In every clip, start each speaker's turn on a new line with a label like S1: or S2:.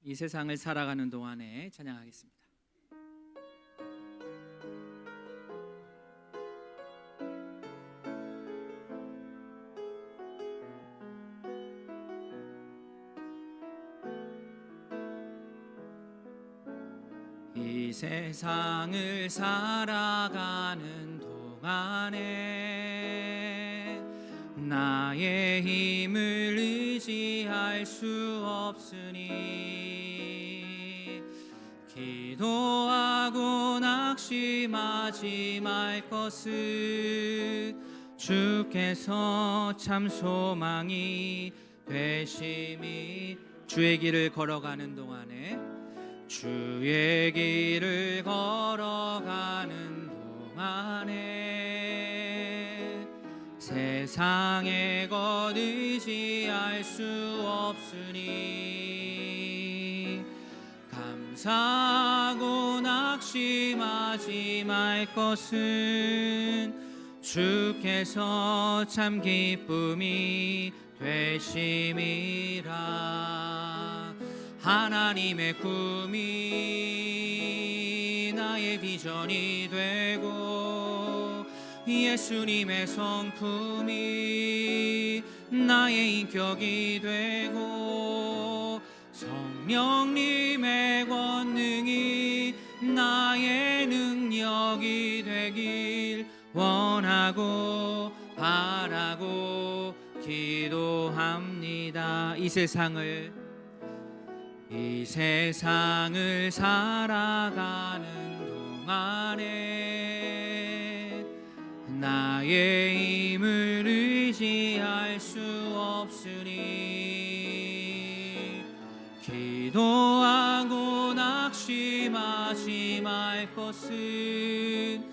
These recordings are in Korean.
S1: 이 세상을 살아가는 동안에 찬양하겠습니다. 이 세상을 살아가는 동안에 나의 힘을 의지할 수 없으니 기도하고 낙심하지 말 것은 주께서 참 소망이 되심이. 주의 길을 걸어가는 동안에 주의 길을 걸어가는 동안에 세상의 것 의지할 수 없으니 감사하고 낙심하지 말 것은 주께서 참 기쁨이 되심이라. 하나님의 꿈이 나의 비전이 되고 예수님의 성품이 나의 인격이 되고 성령님의 권능이 나의 능력이 되길 원하고 바라고 기도합니다. 이 세상을 살아가는 동안에 나의 힘을 의지할 수 없으니 기도하고 낙심하지 말 것은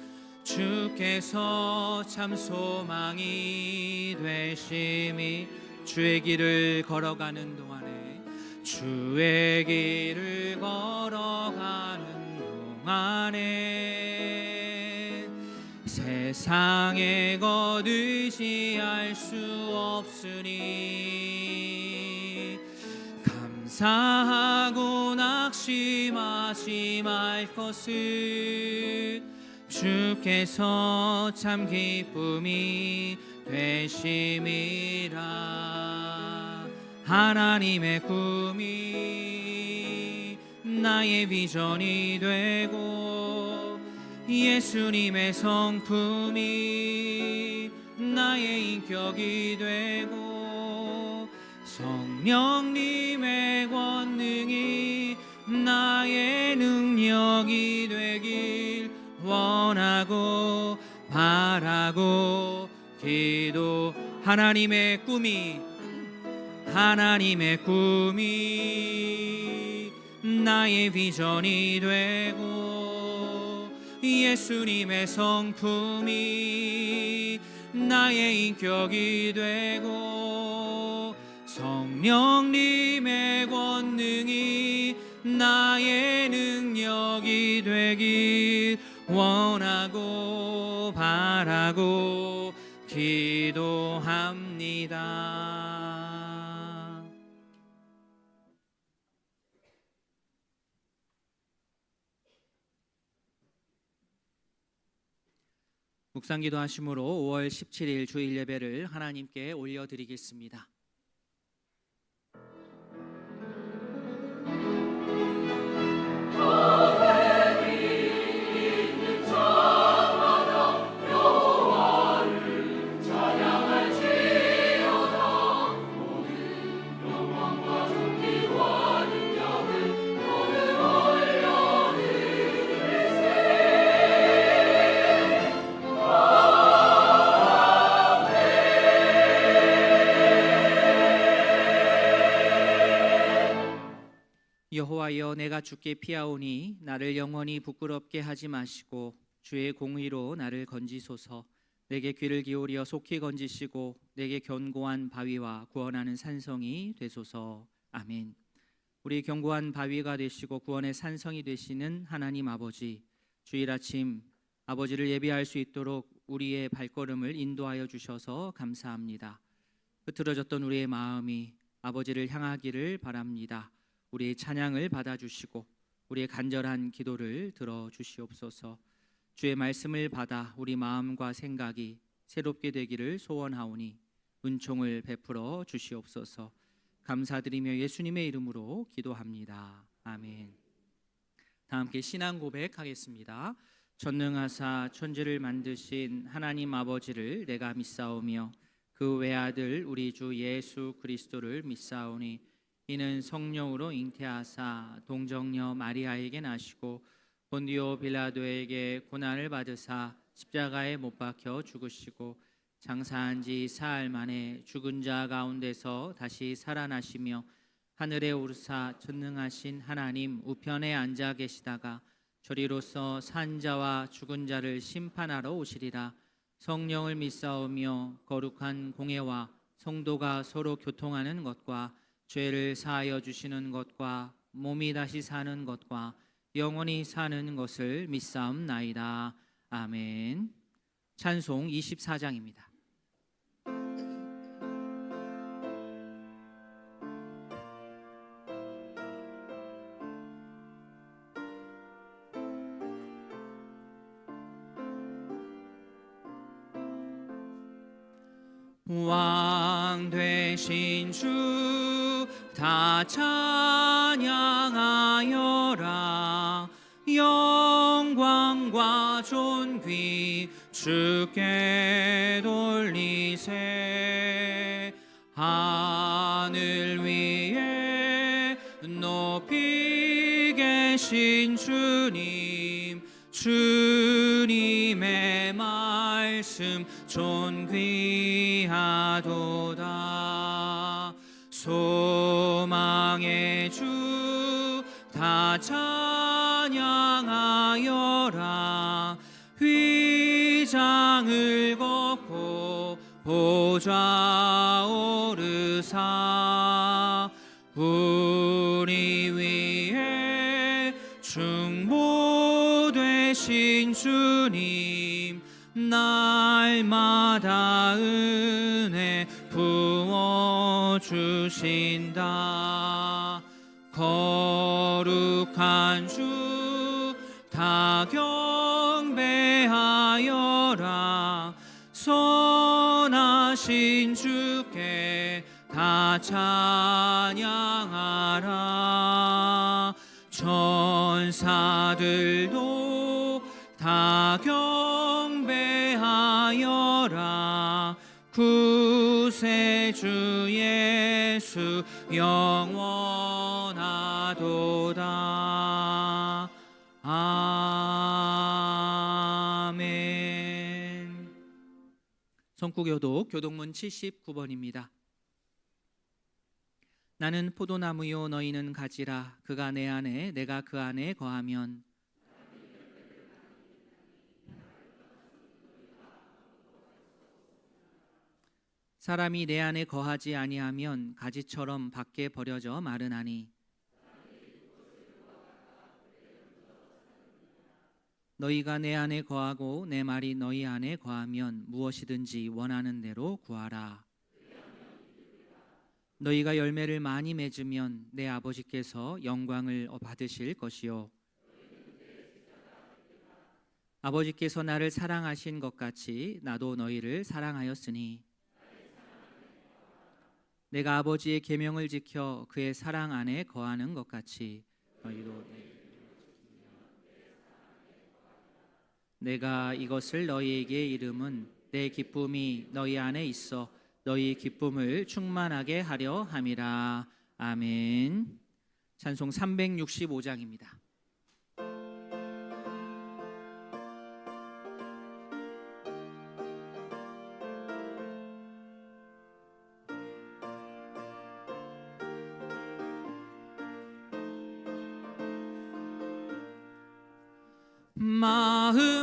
S1: 주께서 참 소망이 되심이. 주의 길을 걸어가는 동안에 주의 길을 걸어가는 동안에 세상의 것 의지할 수 없으니 감사하고 낙심하지 말 것은 주께서 참 기쁨이 되심이라. 하나님의 꿈이 나의 비전이 되고 예수님의 성품이 나의 인격이 되고 성령님의 권능이 나의 능력이 되길 원하고 바라고 기도. 하나님의 꿈이 나의 비전이 되고 예수님의 성품이 나의 인격이 되고 성령님의 권능이 나의 능력이 되길 원하고 바라고 기도합니다. 묵상기도 하심으로 5월 17일 주일 예배를 하나님께 올려드리겠습니다. 여호와여, 내가 주께 피하오니 나를 영원히 부끄럽게 하지 마시고 주의 공의로 나를 건지소서. 내게 귀를 기울여 속히 건지시고 내게 견고한 바위와 구원하는 산성이 되소서. 아멘. 우리 견고한 바위가 되시고 구원의 산성이 되시는 하나님 아버지, 주일 아침 아버지를 예배할 수 있도록 우리의 발걸음을 인도하여 주셔서 감사합니다. 흐트러졌던 우리의 마음이 아버지를 향하기를 바랍니다. 우리의 찬양을 받아주시고 우리의 간절한 기도를 들어주시옵소서. 주의 말씀을 받아 우리 마음과 생각이 새롭게 되기를 소원하오니 은총을 베풀어 주시옵소서. 감사드리며 예수님의 이름으로 기도합니다. 아멘. 다 함께 신앙 고백하겠습니다. 전능하사 천지를 만드신 하나님 아버지를 내가 믿사오며 그 외아들 우리 주 예수 그리스도를 믿사오니 이는 성령으로 잉태하사 동정녀 마리아에게 나시고 본디오 빌라도에게 고난을 받으사 십자가에 못 박혀 죽으시고 장사한 지 사흘 만에 죽은 자 가운데서 다시 살아나시며 하늘에 오르사 전능하신 하나님 우편에 앉아 계시다가 저리로서 산 자와 죽은 자를 심판하러 오시리라. 성령을 믿사오며 거룩한 공회와 성도가 서로 교통하는 것과 죄를 사하여 주시는 것과 몸이 다시 사는 것과 영원히 사는 것을 믿사옵나이다. 아멘. 찬송 24장입니다. 왕 되신 주 다 찬양하여라. 영광과 존귀 주께 돌리세. 하늘 위에 높이 계신 주님, 주님의 말씀 존귀하도다. 소망의 주 다 찬양하여라. 휘장을 걷고 보좌 오르사 우리 위에 충보되신 주님, 날마다 은혜 부어주신다. 거룩한 주 다 경배하여라. 선하신 주께 다 찬양하라. 천사들도 다 경배하여라. 구세주 예수 영원하도다. 아멘. 성구교독 교독문 79번입니다. 나는 포도나무요 너희는 가지라. 그가 내 안에 내가 그 안에 거하면 사람이 내 안에 거하지 아니하면 가지처럼 밖에 버려져 마르나니 너희가 내 안에 거하고 내 말이 너희 안에 거하면 무엇이든지 원하는 대로 구하라. 너희가 열매를 많이 맺으면 내 아버지께서 영광을 받으실 것이요 아버지께서 나를 사랑하신 것 같이 나도 너희를 사랑하였으니 내가 아버지의 계명을 지켜 그의 사랑 안에 거하는 것 같이 너희도 내가 이것을 너희에게 이름은 내 기쁨이 너희 안에 있어 너희 기쁨을 충만하게 하려 함이라. 아멘. 찬송 365장입니다.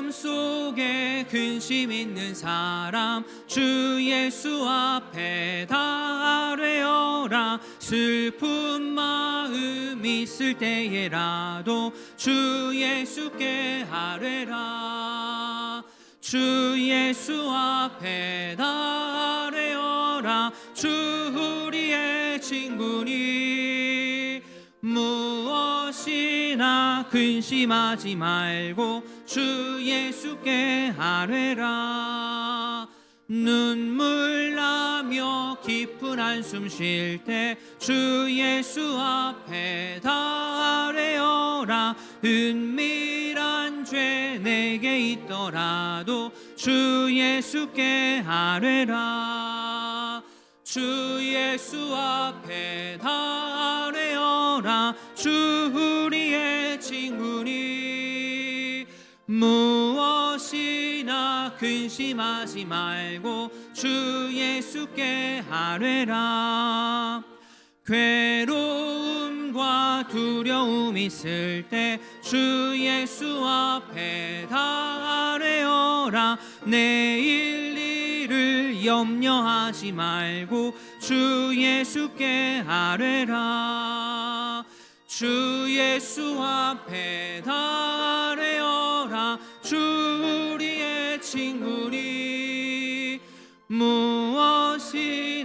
S1: 마음속에 근심 있는 사람 주 예수 앞에 다 아뢰어라. 슬픈 마음 있을 때에라도 주 예수께 아뢰라. 주 예수 앞에 다 아뢰어라. 주 우리의 친구니 혹시나 근심하지 말고 주 예수께 아뢰라. 눈물 나며 깊은 한숨 쉴 때 주 예수 앞에 다 아뢰어라. 은밀한 죄 내게 있더라도 주 예수께 아뢰라. 주 예수 앞에 다 아뢰어라. 주 우리의 친구니 무엇이나 근심하지 말고 주 예수께 아뢰라. 괴로움과 두려움 있을 때 주 예수 앞에 다 아뢰어라. 내일 일을 염려하지 말고 주 예수께 아뢰라. 주 예수 앞에 다 아뢰어라. 주 우리의 친구니 무엇이나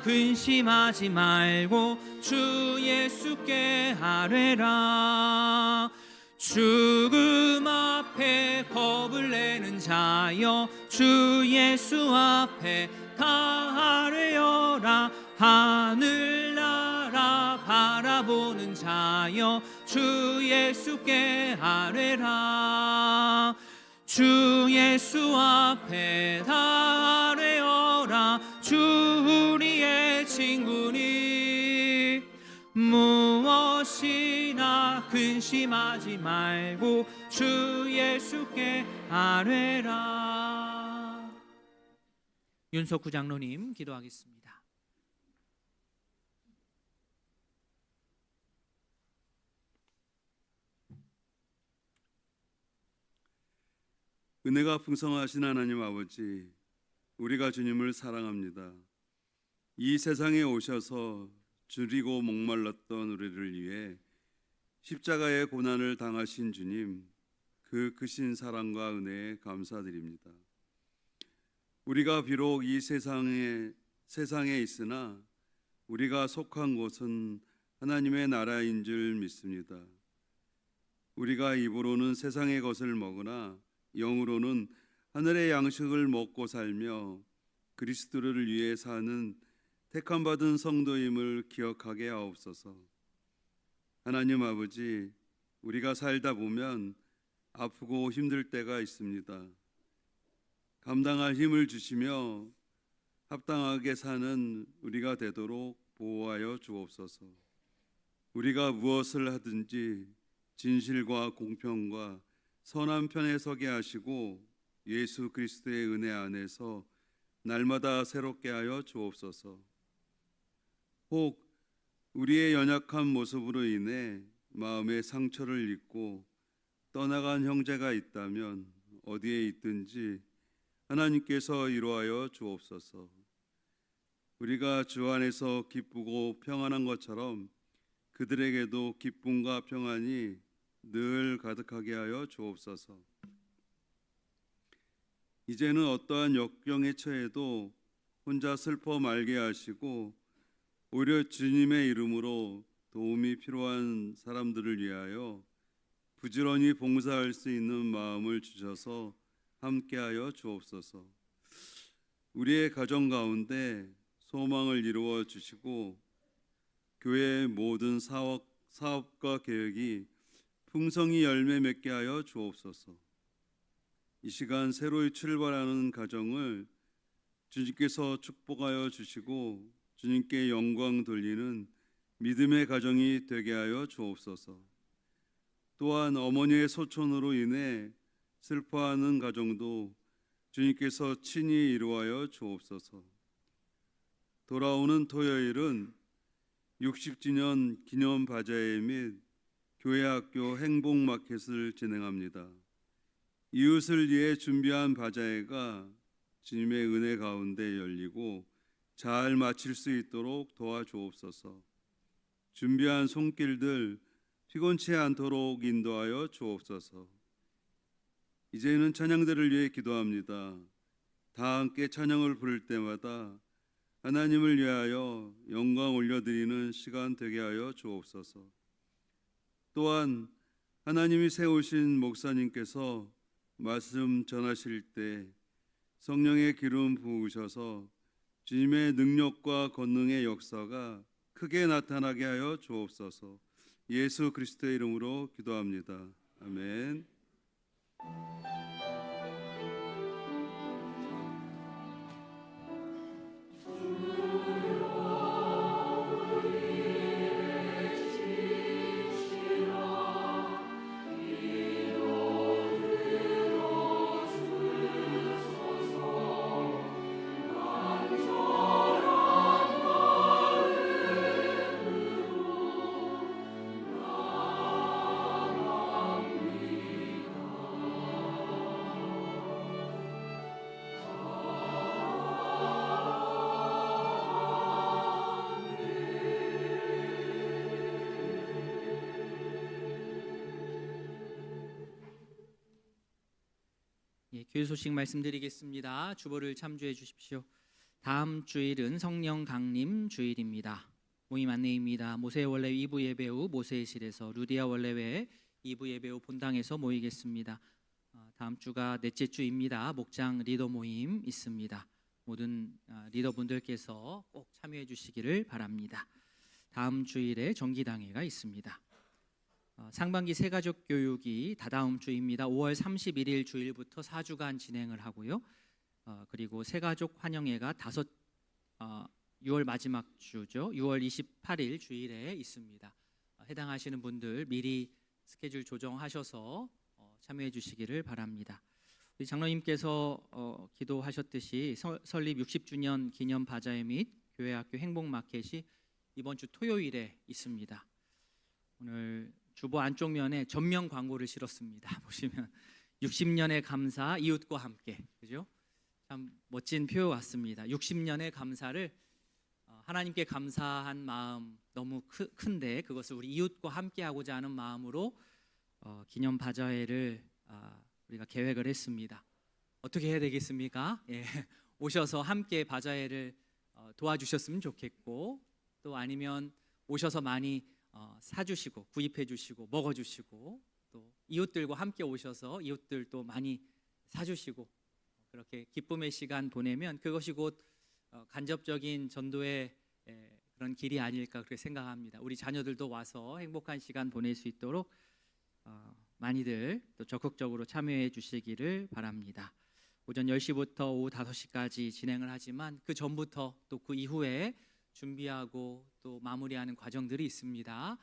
S1: 근심하지 말고 주 예수께 아뢰라. 죽음 앞에 겁을 내는 자여 주 예수 앞에 다 아뢰어라. 하늘나라 바라보는 자여 주 예수께 아뢰라. 주 예수 앞에 다 아뢰어라. 주 우리의 친구니 무엇이나 근심하지 말고 주 예수께 아뢰라. 윤석구 장로님 기도하겠습니다.
S2: 은혜가 풍성하신 하나님 아버지, 우리가 주님을 사랑합니다. 이 세상에 오셔서 줄이고 목말랐던 우리를 위해 십자가의 고난을 당하신 주님, 그 크신 사랑과 은혜에 감사드립니다. 우리가 비록 이 세상에 있으나 우리가 속한 곳은 하나님의 나라인 줄 믿습니다. 우리가 입으로는 세상의 것을 먹으나 영으로는 하늘의 양식을 먹고 살며 그리스도를 위해 사는 택함받은 성도임을 기억하게 하옵소서. 하나님 아버지, 우리가 살다 보면 아프고 힘들 때가 있습니다. 감당할 힘을 주시며 합당하게 사는 우리가 되도록 보호하여 주옵소서. 우리가 무엇을 하든지 진실과 공평과 선한 편에 서게 하시고 예수 그리스도의 은혜 안에서 날마다 새롭게 하여 주옵소서. 혹 우리의 연약한 모습으로 인해 마음의 상처를 입고 떠나간 형제가 있다면 어디에 있든지 하나님께서 위로하여 주옵소서. 우리가 주 안에서 기쁘고 평안한 것처럼 그들에게도 기쁨과 평안이 늘 가득하게 하여 주옵소서. 이제는 어떠한 역경에 처해도 혼자 슬퍼 말게 하시고 오히려 주님의 이름으로 도움이 필요한 사람들을 위하여 부지런히 봉사할 수 있는 마음을 주셔서 함께하여 주옵소서. 우리의 가정 가운데 소망을 이루어 주시고 교회의 모든 사업과 계획이 풍성히 열매 맺게 하여 주옵소서. 이 시간 새로이 출발하는 가정을 주님께서 축복하여 주시고 주님께 영광 돌리는 믿음의 가정이 되게 하여 주옵소서. 또한 어머니의 소천으로 인해 슬퍼하는 가정도 주님께서 친히 이루하여 주옵소서. 돌아오는 토요일은 60주년 기념 바자회 및 교회학교 행복마켓을 진행합니다. 이웃을 위해 준비한 바자회가 주님의 은혜 가운데 열리고 잘 마칠 수 있도록 도와주옵소서. 준비한 손길들 피곤치 않도록 인도하여 주옵소서. 이제는 찬양들을 위해 기도합니다. 다 함께 찬양을 부를 때마다 하나님을 위하여 영광 올려드리는 시간 되게 하여 주옵소서. 또한 하나님이 세우신 목사님께서 말씀 전하실 때 성령의 기름 부으셔서 주님의 능력과 권능의 역사가 크게 나타나게 하여 주옵소서. 예수 그리스도의 이름으로 기도합니다. 아멘.
S1: 교회 소식 말씀드리겠습니다. 주보를 참조해 주십시오. 다음 주일은 성령 강림 주일입니다. 모임 안내입니다. 모세의 원래 2부 예배 후 모세의 실에서, 루디아 원래회 2부 예배 후 본당에서 모이겠습니다. 다음 주가 넷째 주입니다. 목장 리더 모임 있습니다. 모든 리더분들께서 꼭 참여해 주시기를 바랍니다. 다음 주일에 정기당회가 있습니다. 상반기 새가족 교육이 다다음 주입니다. 5월 31일 주일부터 4주간 진행을 하고요. 그리고 새가족 환영회가 6월 마지막 주죠. 6월 28일 주일에 있습니다. 해당하시는 분들 미리 스케줄 조정하셔서 참여해 주시기를 바랍니다. 우리 장로님께서 기도하셨듯이 설립 60주년 기념 바자회 및 교회학교 행복 마켓이 이번 주 토요일에 있습니다. 오늘 주보 안쪽 면에 전면 광고를 실었습니다. 보시면 60년의 감사 이웃과 함께, 그죠? 참 멋진 표현 같습니다. 60년의 감사를 하나님께 감사한 마음 너무 큰데 그것을 우리 이웃과 함께 하고자 하는 마음으로 기념 바자회를 우리가 계획을 했습니다. 어떻게 해야 되겠습니까? 예, 오셔서 함께 바자회를 도와주셨으면 좋겠고, 또 아니면 오셔서 많이 사주시고 구입해 주시고 먹어주시고, 또 이웃들과 함께 오셔서 이웃들도 많이 사주시고 그렇게 기쁨의 시간 보내면 그것이 곧 간접적인 전도의 그런 길이 아닐까 그렇게 생각합니다. 우리 자녀들도 와서 행복한 시간 보낼 수 있도록 많이들 또 적극적으로 참여해 주시기를 바랍니다. 오전 10시부터 오후 5시까지 진행을 하지만 그 전부터 또 그 이후에 준비하고 또 마무리하는 과정들이 있습니다.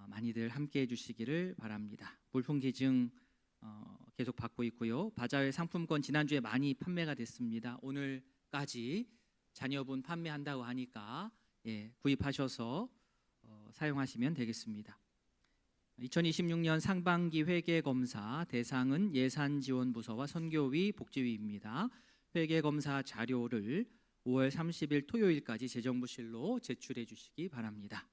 S1: 많이들 함께해 주시기를 바랍니다. 물품 기증 계속 받고 있고요. 바자회 상품권 지난주에 많이 판매가 됐습니다. 오늘까지 자녀분 판매한다고 하니까 구입하셔서 사용하시면 되겠습니다. 2026년 상반기 회계검사 대상은 예산지원부서와 선교위, 복지위입니다. 회계검사 자료를 5월 30일 토요일까지 재정부실로 제출해 주시기 바랍니다.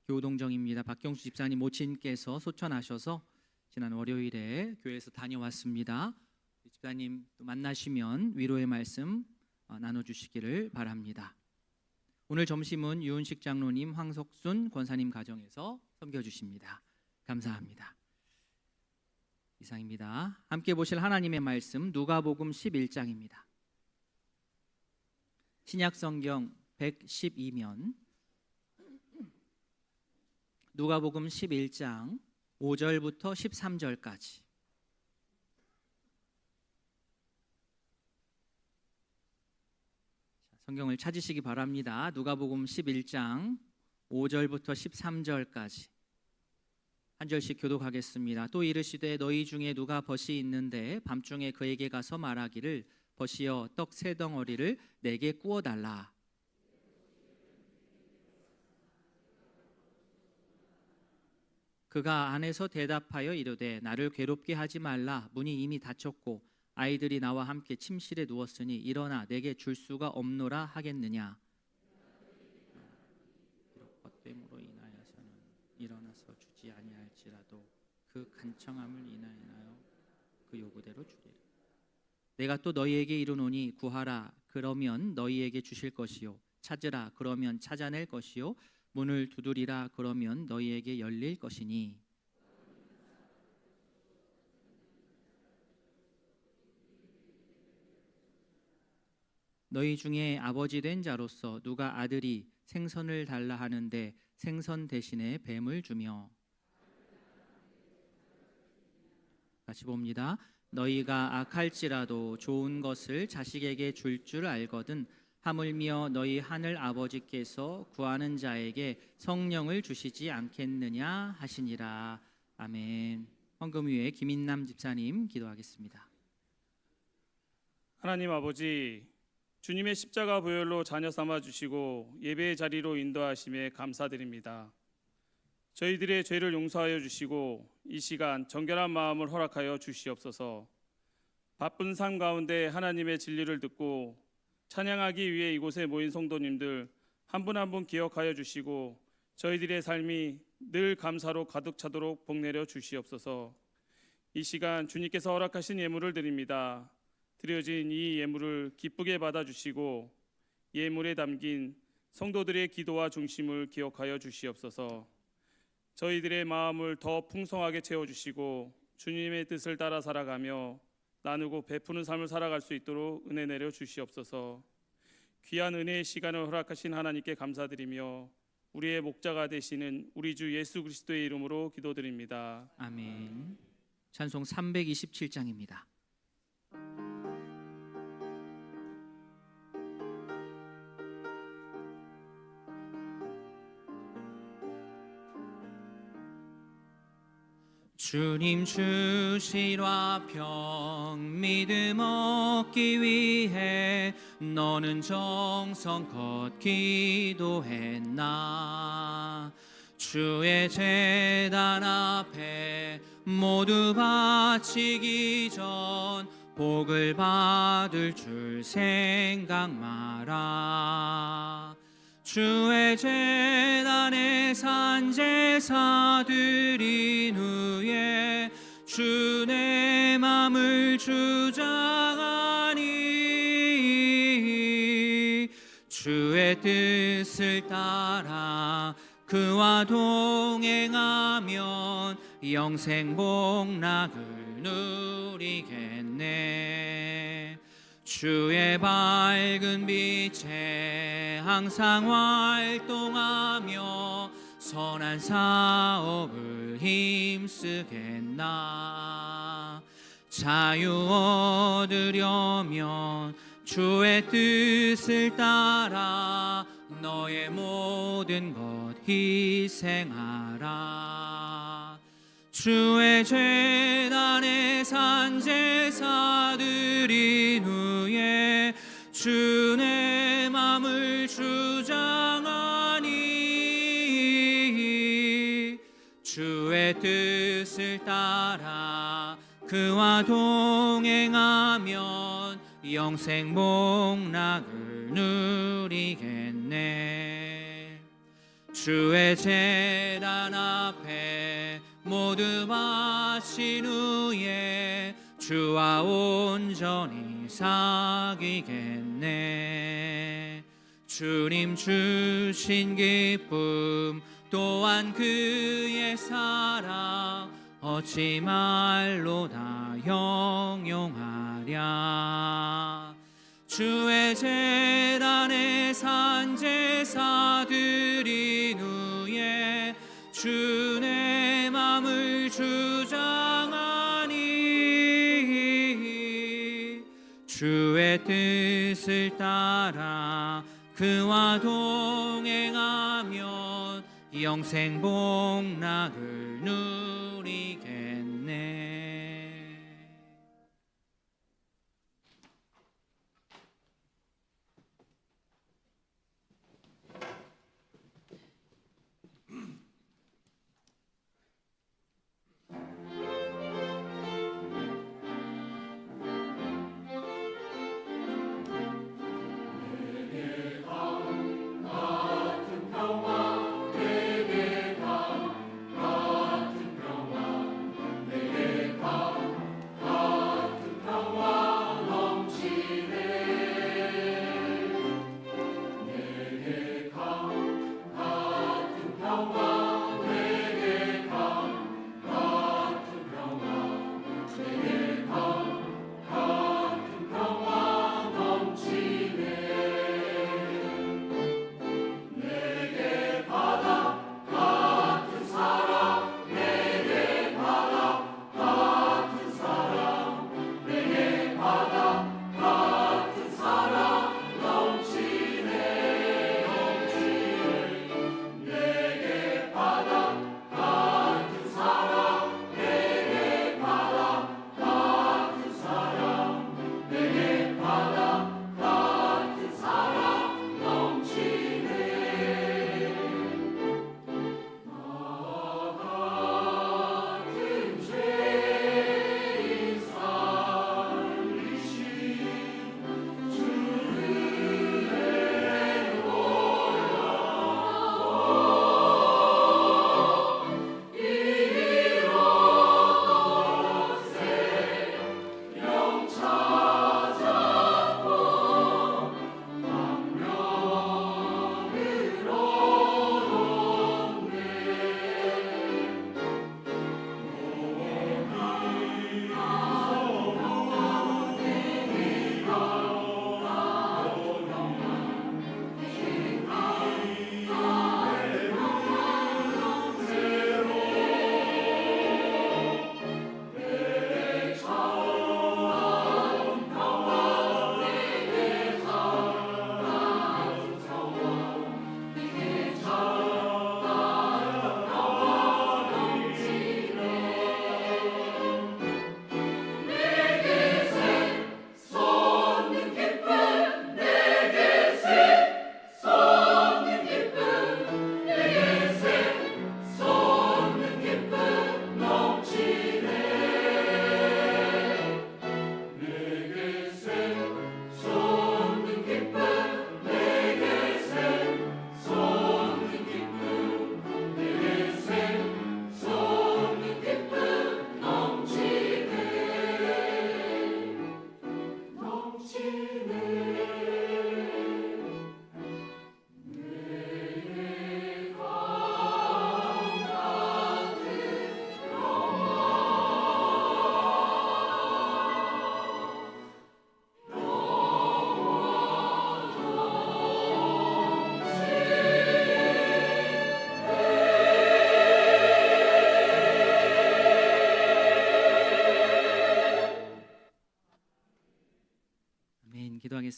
S1: 교우동정입니다. 박경수 집사님 모친께서 소천하셔서 지난 월요일에 교회에서 다녀왔습니다. 집사님 또 만나시면 위로의 말씀 나눠주시기를 바랍니다. 오늘 점심은 유은식 장로님, 황석순 권사님 가정에서 섬겨주십니다. 감사합니다. 이상입니다. 함께 보실 하나님의 말씀 누가복음 11장입니다. 신약성경 112면 누가복음 11장 5절부터 13절까지. 성경을 찾으시기 바랍니다. 누가복음 11장 5절부터 13절까지 한 절씩 교독하겠습니다. 또 이르시되 너희 중에 누가 벗이 있는데 밤중에 그에게 가서 말하기를 벗이여 떡 세 덩어리를 내게 구워 달라. 그가 안에서 대답하여 이르되 나를 괴롭게 하지 말라. 문이 이미 닫혔고 아이들이 나와 함께 침실에 누웠으니 일어나 내게 줄 수가 없노라 하겠느냐. 헛됨으로 인하여서는 일어나서 주지 아니할지라도 그 간청함을 인하여 그 요구대로 주리라. 내가 또 너희에게 이르노니 구하라 그러면 너희에게 주실 것이요 찾으라 그러면 찾아낼 것이요 문을 두드리라 그러면 너희에게 열릴 것이니 너희 중에 아버지 된 자로서 누가 아들이 생선을 달라 하는데 생선 대신에 뱀을 주며. 같이 봅니다. 너희가 악할지라도 좋은 것을 자식에게 줄 줄 알거든 하물며 너희 하늘 아버지께서 구하는 자에게 성령을 주시지 않겠느냐 하시니라. 아멘. 헌금 위에 김인남 집사님 기도하겠습니다.
S3: 하나님 아버지, 주님의 십자가 보혈로 자녀 삼아 주시고 예배의 자리로 인도하심에 감사드립니다. 저희들의 죄를 용서하여 주시고 이 시간 정결한 마음을 허락하여 주시옵소서. 바쁜 삶 가운데 하나님의 진리를 듣고 찬양하기 위해 이곳에 모인 성도님들 한 분 한 분 기억하여 주시고 저희들의 삶이 늘 감사로 가득 차도록 복내려 주시옵소서. 이 시간 주님께서 허락하신 예물을 드립니다. 드려진 이 예물을 기쁘게 받아주시고 예물에 담긴 성도들의 기도와 중심을 기억하여 주시옵소서. 저희들의 마음을 더 풍성하게 채워주시고 주님의 뜻을 따라 살아가며 나누고 베푸는 삶을 살아갈 수 있도록 은혜 내려 주시옵소서. 귀한 은혜의 시간을 허락하신 하나님께 감사드리며 우리의 목자가 되시는 우리 주 예수 그리스도의 이름으로 기도드립니다.
S1: 아멘. 찬송 327장입니다. 주님 주실 화평 믿음 얻기 위해 너는 정성껏 기도했나. 주의 제단 앞에 모두 바치기 전 복을 받을 줄 생각 마라. 주의 제단에 산 제사 드린 후에 주 내 맘을 주장하니 주의 뜻을 따라 그와 동행하면 영생 복락을 누리겠네. 주의 밝은 빛에 항상 활동하며 선한 사업을 힘쓰겠나. 자유 얻으려면 주의 뜻을 따라 너의 모든 것 희생하라. 주의 제단에 산 제사 드린 후에 주 내 맘을 주장하니 주의 뜻을 따라 그와 동행하면 영생 복락을 누리겠네. 주의 제단 앞에 모두 바친 후에 주와 온전히 사귀겠네. 주님 주신 기쁨 또한 그의 사랑 어찌 말로 다 형용하랴. 주의 제단에 산 제사 드린 후에 주 내 맘을 주장하니 주의 뜻을 따라 그와 동행하면 영생 복락을 누리겠네.
S4: 같은 평화 내게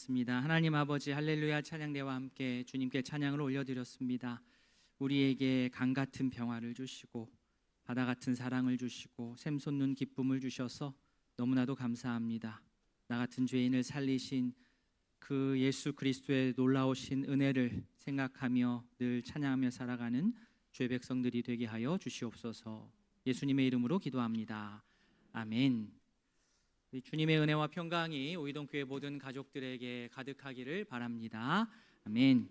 S1: 기도하겠습니다. 하나님 아버지, 할렐루야 찬양대와 함께 주님께 찬양을 올려드렸습니다. 우리에게 강 같은 평화를 주시고 바다 같은 사랑을 주시고 샘솟는 기쁨을 주셔서 너무나도 감사합니다. 나 같은 죄인을 살리신 그 예수 그리스도의 놀라우신 은혜를 생각하며 늘 찬양하며 살아가는 주의 백성들이 되게 하여 주시옵소서. 예수님의 이름으로 기도합니다. 아멘. 주님의 은혜와 평강이 오이동교회 모든 가족들에게 가득하기를 바랍니다. 아멘.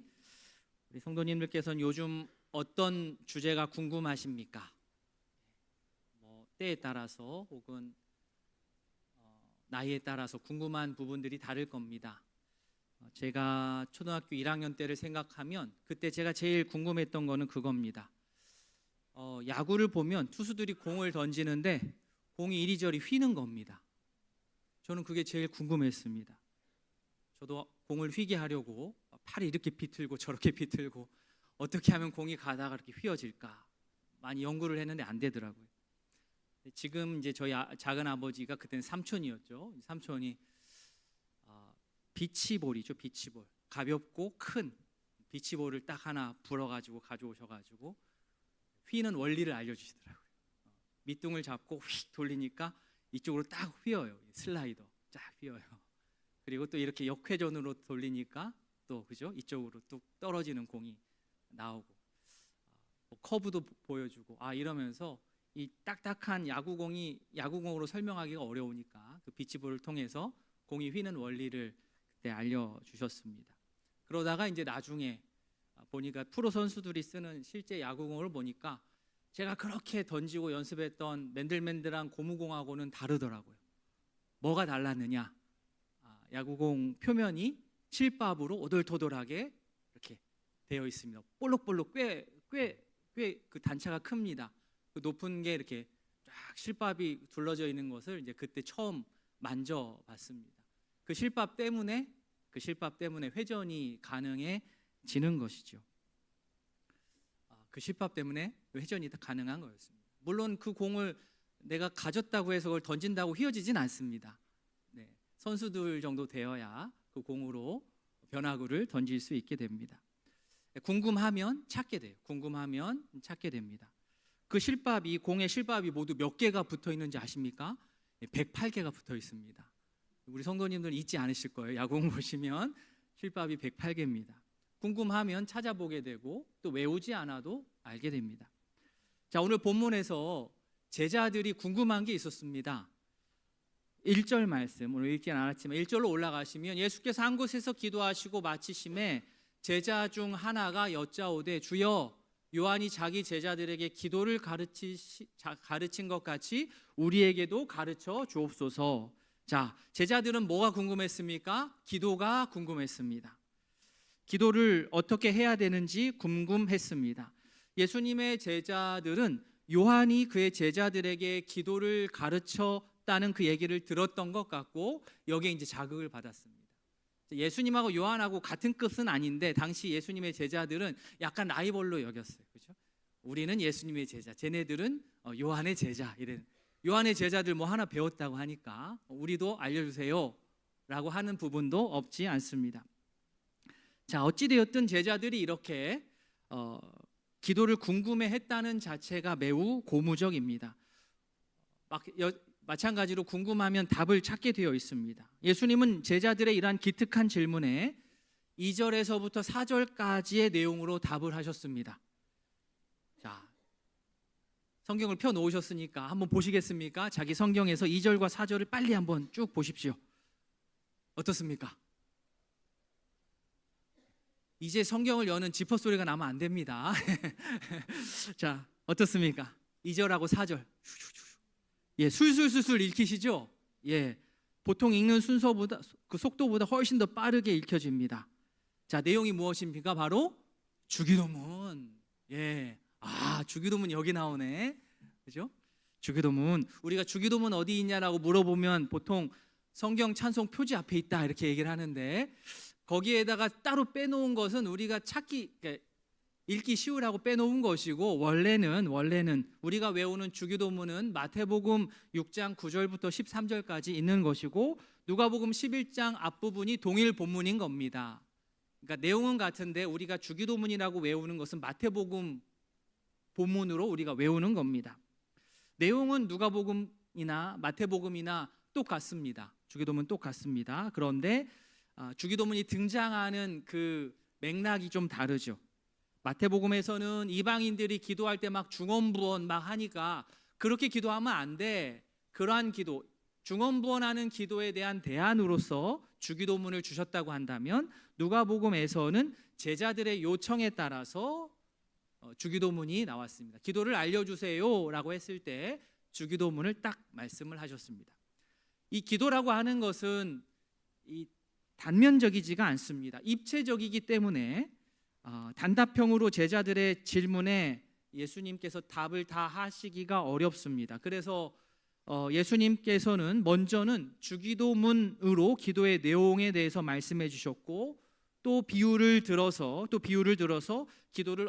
S1: 우리 성도님들께서는 요즘 어떤 주제가 궁금하십니까? 때에 따라서 혹은 나이에 따라서 궁금한 부분들이 다를 겁니다. 제가 초등학교 1학년 때를 생각하면 그때 제가 제일 궁금했던 거는 그겁니다. 야구를 보면 투수들이 공을 던지는데 공이 이리저리 휘는 겁니다. 저는 그게 제일 궁금했습니다. 저도 공을 휘게 하려고 팔이 이렇게 비틀고 저렇게 비틀고 어떻게 하면 공이 가다가 이렇게 휘어질까 많이 연구를 했는데 안 되더라고요. 지금 이제 저희 작은 아버지가 그때는 삼촌이었죠. 삼촌이 비치볼이죠. 비치볼, 가볍고 큰 비치볼을 딱 하나 불어가지고 가져오셔가지고 휘는 원리를 알려주시더라고요. 밑둥을 잡고 휙 돌리니까 이쪽으로 딱 휘어요. 슬라이더 쫙 휘어요. 그리고 또 이렇게 역회전으로 돌리니까 또 그죠? 이쪽으로 뚝 떨어지는 공이 나오고 커브도 보여주고 이러면서 이 딱딱한 야구공으로 설명하기가 어려우니까 그 비치볼을 통해서 공이 휘는 원리를 그때 알려주셨습니다. 그러다가 이제 나중에 보니까 프로 선수들이 쓰는 실제 야구공을 보니까 제가 그렇게 던지고 연습했던 맨들맨들한 고무공하고는 다르더라고요. 뭐가 달랐느냐? 야구공 표면이 실밥으로 오돌토돌하게 이렇게 되어 있습니다. 볼록볼록 꽤 그 단차가 큽니다. 그 높은 게 이렇게 쫙 실밥이 둘러져 있는 것을 이제 그때 처음 만져봤습니다. 그 실밥 때문에 회전이 가능해지는 것이죠. 그 실밥 때문에 회전이 가능한 거였습니다. 물론 그 공을 내가 가졌다고 해서 그걸 던진다고 휘어지진 않습니다. 네, 선수들 정도 되어야 그 공으로 변화구를 던질 수 있게 됩니다. 궁금하면 찾게 돼요. 궁금하면 찾게 됩니다. 그 실밥이 공의 실밥이 모두 몇 개가 붙어 있는지 아십니까? 108개가 붙어 있습니다. 우리 성도님들 잊지 않으실 거예요. 야구공 보시면 실밥이 108개입니다. 궁금하면 찾아보게 되고 또 외우지 않아도 알게 됩니다. 자, 오늘 본문에서 제자들이 궁금한 게 있었습니다. 1절 말씀 오늘 읽진 않았지만 1절로 올라가시면 예수께서 한 곳에서 기도하시고 마치심에 제자 중 하나가 여짜오되 주여 요한이 자기 제자들에게 기도를 가르친 것 같이 우리에게도 가르쳐 주옵소서. 자, 제자들은 뭐가 궁금했습니까? 기도가 궁금했습니다. 기도를 어떻게 해야 되는지 궁금했습니다. 예수님의 제자들은 요한이 그의 제자들에게 기도를 가르쳤다는 그 얘기를 들었던 것 같고 여기에 이제 자극을 받았습니다. 예수님하고 요한하고 같은 급은 아닌데 당시 예수님의 제자들은 약간 라이벌로 여겼어요. 그렇죠? 우리는 예수님의 제자, 쟤네들은 요한의 제자. 이래. 요한의 제자들 뭐 하나 배웠다고 하니까 우리도 알려주세요 라고 하는 부분도 없지 않습니다. 자, 어찌되었든 제자들이 이렇게 기도를 궁금해했다는 자체가 매우 고무적입니다. 마찬가지로 궁금하면 답을 찾게 되어 있습니다. 예수님은 제자들의 이러한 기특한 질문에 2절에서부터 4절까지의 내용으로 답을 하셨습니다. 자, 성경을 펴 놓으셨으니까 한번 보시겠습니까? 자기 성경에서 2절과 4절을 빨리 한번 쭉 보십시오. 어떻습니까? 이제 성경을 여는 지퍼 소리가 나면 안 됩니다. 자, 어떻습니까? 2절하고 4절. 예, 술술술술 읽히시죠? 예, 보통 읽는 순서보다 그 속도보다 훨씬 더 빠르게 읽혀집니다. 자, 내용이 무엇입니까? 바로 주기도문. 예, 주기도문 여기 나오네, 그죠? 주기도문. 우리가 주기도문 어디 있냐라고 물어보면 보통 성경 찬송 표지 앞에 있다 이렇게 얘기를 하는데 거기에다가 따로 빼놓은 것은 우리가 읽기 쉬우라고 빼놓은 것이고 원래는 우리가 외우는 주기도문은 마태복음 6장 9절부터 13절까지 있는 것이고 누가복음 11장 앞부분이 동일 본문인 겁니다. 그러니까 내용은 같은데 우리가 주기도문이라고 외우는 것은 마태복음 본문으로 우리가 외우는 겁니다. 내용은 누가복음이나 마태복음이나 똑같습니다. 주기도문 똑같습니다. 그런데 주기도문이 등장하는 그 맥락이 좀 다르죠. 마태복음에서는 이방인들이 기도할 때 막 중언부언 막 하니까 그렇게 기도하면 안 돼. 그러한 기도, 중언부언하는 기도에 대한 대안으로서 주기도문을 주셨다고 한다면 누가복음에서는 제자들의 요청에 따라서 주기도문이 나왔습니다. 기도를 알려주세요라고 했을 때 주기도문을 딱 말씀을 하셨습니다. 이 기도라고 하는 것은 이 단면적이지가 않습니다. 입체적이기 때문에 단답형으로 제자들의 질문에 예수님께서 답을 다 하시기가 어렵습니다. 그래서 예수님께서는 먼저는 주기도문으로 기도의 내용에 대해서 말씀해 주셨고 또 비유를 들어서 기도를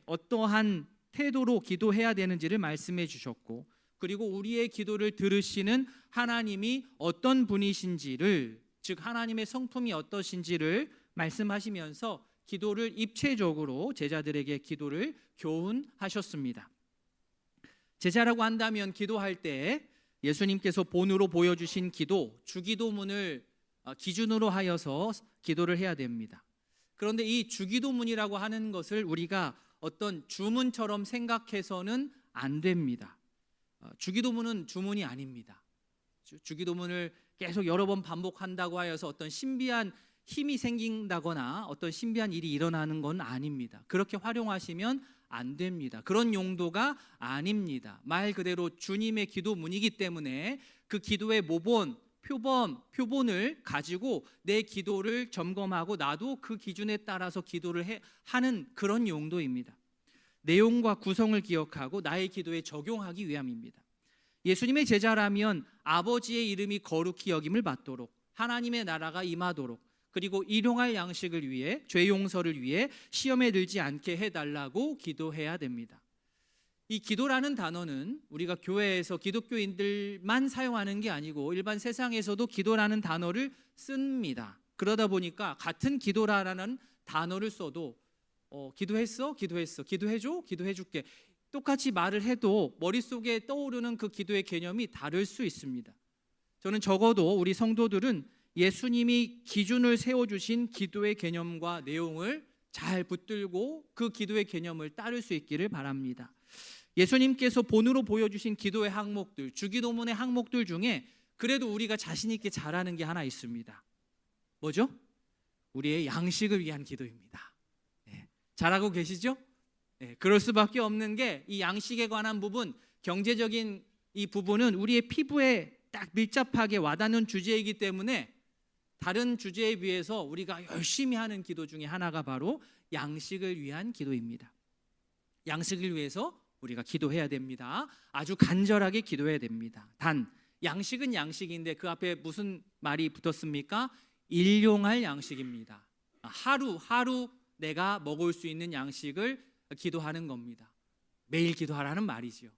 S1: 어떠한 태도로 기도해야 되는지를 말씀해 주셨고 그리고 우리의 기도를 들으시는 하나님이 어떤 분이신지를 즉 하나님의 성품이 어떠신지를 말씀하시면서 기도를 입체적으로 제자들에게 기도를 교훈하셨습니다. 제자라고 한다면 기도할 때 예수님께서 본으로 보여주신 기도, 주기도문을 기준으로 하여서 기도를 해야 됩니다. 그런데 이 주기도문이라고 하는 것을 우리가 어떤 주문처럼 생각해서는 안 됩니다. 주기도문은 주문이 아닙니다. 주기도문을 계속 여러 번 반복한다고 하여서 어떤 신비한 힘이 생긴다거나 어떤 신비한 일이 일어나는 건 아닙니다. 그렇게 활용하시면 안 됩니다. 그런 용도가 아닙니다. 말 그대로 주님의 기도문이기 때문에 그 기도의 모본, 표본을 가지고 내 기도를 점검하고 나도 그 기준에 따라서 기도를 하는 그런 용도입니다. 내용과 구성을 기억하고 나의 기도에 적용하기 위함입니다. 예수님의 제자라면 아버지의 이름이 거룩히 여김을 받도록 하나님의 나라가 임하도록 그리고 일용할 양식을 위해 죄 용서를 위해 시험에 들지 않게 해달라고 기도해야 됩니다. 이 기도라는 단어는 우리가 교회에서 기독교인들만 사용하는 게 아니고 일반 세상에서도 기도라는 단어를 씁니다. 그러다 보니까 같은 기도라는 단어를 써도 기도했어? 기도해줘? 기도해줄게. 똑같이 말을 해도 머릿속에 떠오르는 그 기도의 개념이 다를 수 있습니다. 저는 적어도 우리 성도들은 예수님이 기준을 세워주신 기도의 개념과 내용을 잘 붙들고 그 기도의 개념을 따를 수 있기를 바랍니다. 예수님께서 본으로 보여주신 기도의 항목들, 주기도문의 항목들 중에 그래도 우리가 자신 있게 잘하는 게 하나 있습니다. 뭐죠? 우리의 양식을 위한 기도입니다. 잘하고 계시죠? 그럴 수밖에 없는 게 이 양식에 관한 부분, 경제적인 이 부분은 우리의 피부에 딱 밀접하게 와닿는 주제이기 때문에 다른 주제에 비해서 우리가 열심히 하는 기도 중에 하나가 바로 양식을 위한 기도입니다. 양식을 위해서 우리가 기도해야 됩니다. 아주 간절하게 기도해야 됩니다. 단 양식은 양식인데 그 앞에 무슨 말이 붙었습니까? 일용할 양식입니다. 하루 내가 먹을 수 있는 양식을 기도하는 겁니다. 매일 기도하라는 말이죠.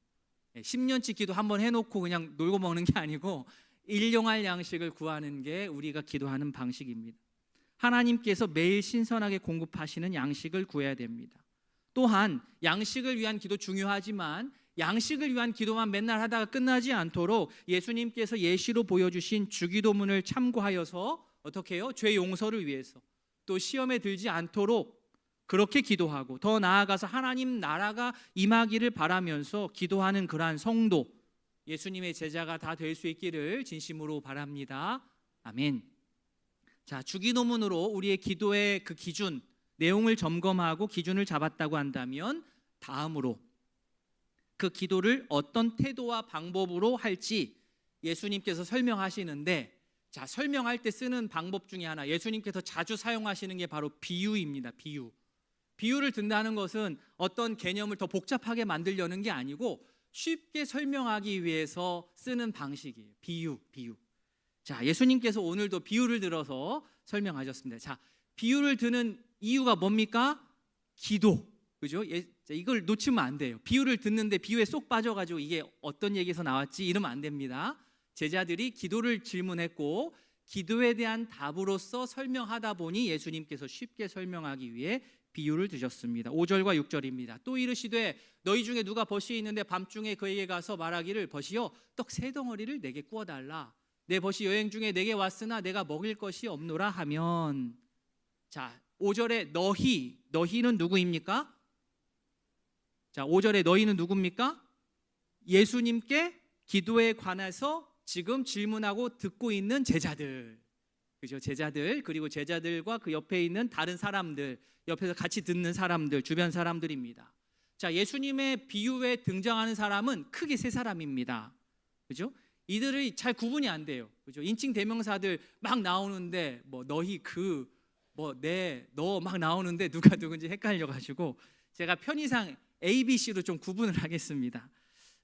S1: 10년치 기도 한번 해놓고 그냥 놀고 먹는 게 아니고 일용할 양식을 구하는 게 우리가 기도하는 방식입니다. 하나님께서 매일 신선하게 공급하시는 양식을 구해야 됩니다. 또한 양식을 위한 기도 중요하지만 양식을 위한 기도만 맨날 하다가 끝나지 않도록 예수님께서 예시로 보여주신 주기도문을 참고하여서 어떻게 해요? 죄 용서를 위해서 또 시험에 들지 않도록 그렇게 기도하고 더 나아가서 하나님 나라가 임하기를 바라면서 기도하는 그러한 성도 예수님의 제자가 다 될 수 있기를 진심으로 바랍니다. 아멘. 자, 주기도문으로 우리의 기도의 그 기준, 내용을 점검하고 기준을 잡았다고 한다면 다음으로 그 기도를 어떤 태도와 방법으로 할지 예수님께서 설명하시는데 자, 설명할 때 쓰는 방법 중에 하나 예수님께서 자주 사용하시는 게 바로 비유입니다. 비유를 든다는 것은 어떤 개념을 더 복잡하게 만들려는 게 아니고 쉽게 설명하기 위해서 쓰는 방식이에요. 비유. 자, 예수님께서 오늘도 비유를 들어서 설명하셨습니다. 자, 비유를 드는 이유가 뭡니까? 기도. 그죠? 이걸 놓치면 안 돼요. 비유를 듣는데 비유에 쏙 빠져가지고 이게 어떤 얘기에서 나왔지 이러면 안 됩니다. 제자들이 기도를 질문했고 기도에 대한 답으로서 설명하다 보니 예수님께서 쉽게 설명하기 위해 비유를 드셨습니다. 5절과 6절입니다. 또 이르시되 너희 중에 누가 벗이 있는데 밤중에 그에게 가서 말하기를 벗이여 떡 세 덩어리를 내게 구워달라. 내 벗이 여행 중에 내게 왔으나 내가 먹일 것이 없노라 하면. 자, 5절에 너희는 누구입니까? 자, 5절에 너희는 누굽니까? 예수님께 기도에 관해서 지금 질문하고 듣고 있는 제자들, 그죠? 제자들, 그리고 제자들과 그 옆에 있는 다른 사람들, 옆에서 같이 듣는 사람들, 주변 사람들입니다. 자, 예수님의 비유에 등장하는 사람은 크게 세 사람입니다. 그죠? 이들이 잘 구분이 안 돼요. 그죠? 인칭 대명사들 막 나오는데 뭐 너희 너 막 나오는데 누가 누군지 헷갈려 가지고 제가 편의상 A, B, C로 좀 구분을 하겠습니다.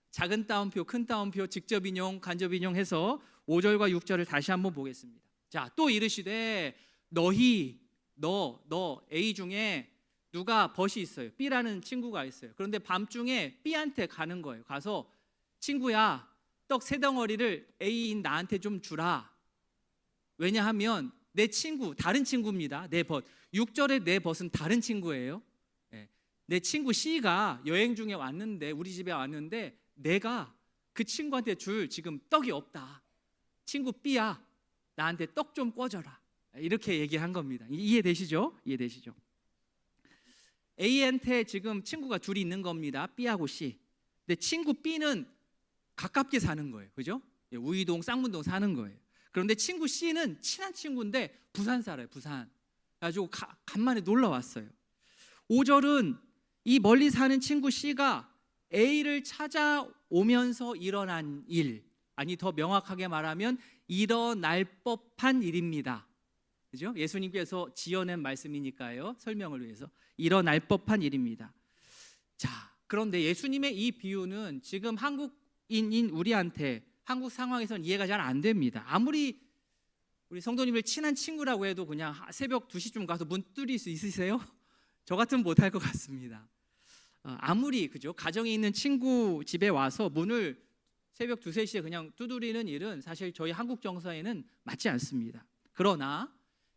S1: 작은 따옴표, 큰 따옴표, 직접 인용, 간접 인용해서 5절과 6절을 다시 한번 보겠습니다. 자, 또 이르시되 너희 너 A 중에 누가 벗이 있어요. B라는 친구가 있어요. 그런데 밤중에 B한테 가는 거예요. 가서 친구야, 떡 세 덩어리를 A인 나한테 좀 주라. 왜냐하면 내 친구, 다른 친구입니다. 내 벗. 6절에 내 벗은 다른 친구예요. 내 친구 C가 여행 중에 왔는데, 우리 집에 왔는데 내가 그 친구한테 줄 지금 떡이 없다. 친구 B야, 나한테 떡 좀 꿔줘라. 이렇게 얘기한 겁니다. 이해되시죠? 이해되시죠? A한테 지금 친구가 둘이 있는 겁니다. B하고 C. 근데 친구 B는 가깝게 사는 거예요. 그죠? 우이동, 쌍문동 사는 거예요. 그런데 친구 C는 친한 친구인데 부산 살아요. 부산. 그래가지고 간만에 놀러 왔어요. 5절은 이 멀리 사는 친구 C가 A를 찾아오면서 일어난 일, 아니 더 명확하게 말하면 일어날 법한 일입니다. 그죠? 예수님께서 지어낸 말씀이니까요. 설명을 위해서 일어날 법한 일입니다. 자, 그런데 예수님의 이 비유는 지금 한국인인 우리한테 한국 상황에서는 이해가 잘 안 됩니다. 아무리 우리 성도님을 친한 친구라고 해도 그냥 새벽 2시쯤 가서 문 두드릴 수 있으세요? 저 같으면 못할 것 같습니다. 아무리 그죠? 가정에 있는 친구 집에 와서 문을 새벽 2, 3시에 그냥 두드리는 일은 사실 저희 한국 정서에는 맞지 않습니다. 그러나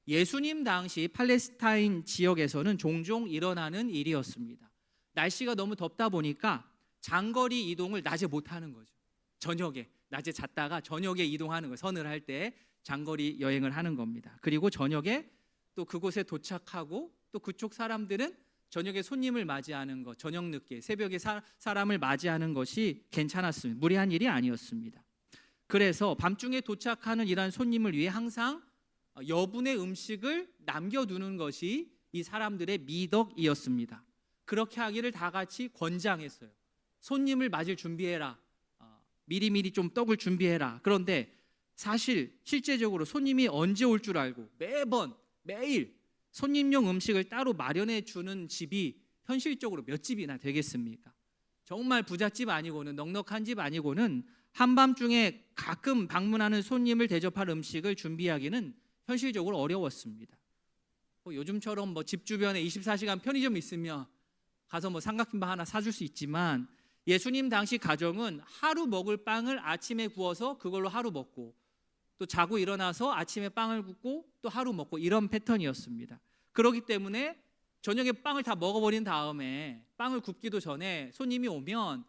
S1: 예수님 당시 팔레스타인 지역에서는 종종 일어나는 일이었습니다. 날씨가 너무 덥다 보니까 장거리 이동을 낮에 못 하는 거죠. 저녁에, 낮에 잤다가 저녁에 이동하는 거예요. 선을 할 때 장거리 여행을 하는 겁니다. 그리고 저녁에 또 그곳에 도착하고 또 그쪽 사람들은 저녁에 손님을 맞이하는 것, 저녁 늦게 새벽에 사람을 맞이하는 것이 괜찮았습니다. 무리한 일이 아니었습니다. 그래서 밤중에 도착하는 이러한 손님을 위해 항상 여분의 음식을 남겨두는 것이 이 사람들의 미덕이었습니다. 그렇게 하기를 다 같이 권장했어요. 손님을 맞을 준비해라. 미리미리 좀 떡을 준비해라. 그런데 사실 실제적으로 손님이 언제 올 줄 알고 매일 손님용 음식을 따로 마련해 주는 집이 현실적으로 몇 집이나 되겠습니까? 정말 부잣집 아니고는, 넉넉한 집 아니고는 한밤중에 가끔 방문하는 손님을 대접할 음식을 준비하기는 현실적으로 어려웠습니다. 요즘처럼 집 주변에 24시간 편의점 있으면 가서 삼각김밥 하나 사줄 수 있지만 예수님 당시 가정은 하루 먹을 빵을 아침에 구워서 그걸로 하루 먹고 또 자고 일어나서 아침에 빵을 굽고 또 하루 먹고 이런 패턴이었습니다. 그렇기 때문에 저녁에 빵을 다 먹어버린 다음에 빵을 굽기도 전에 손님이 오면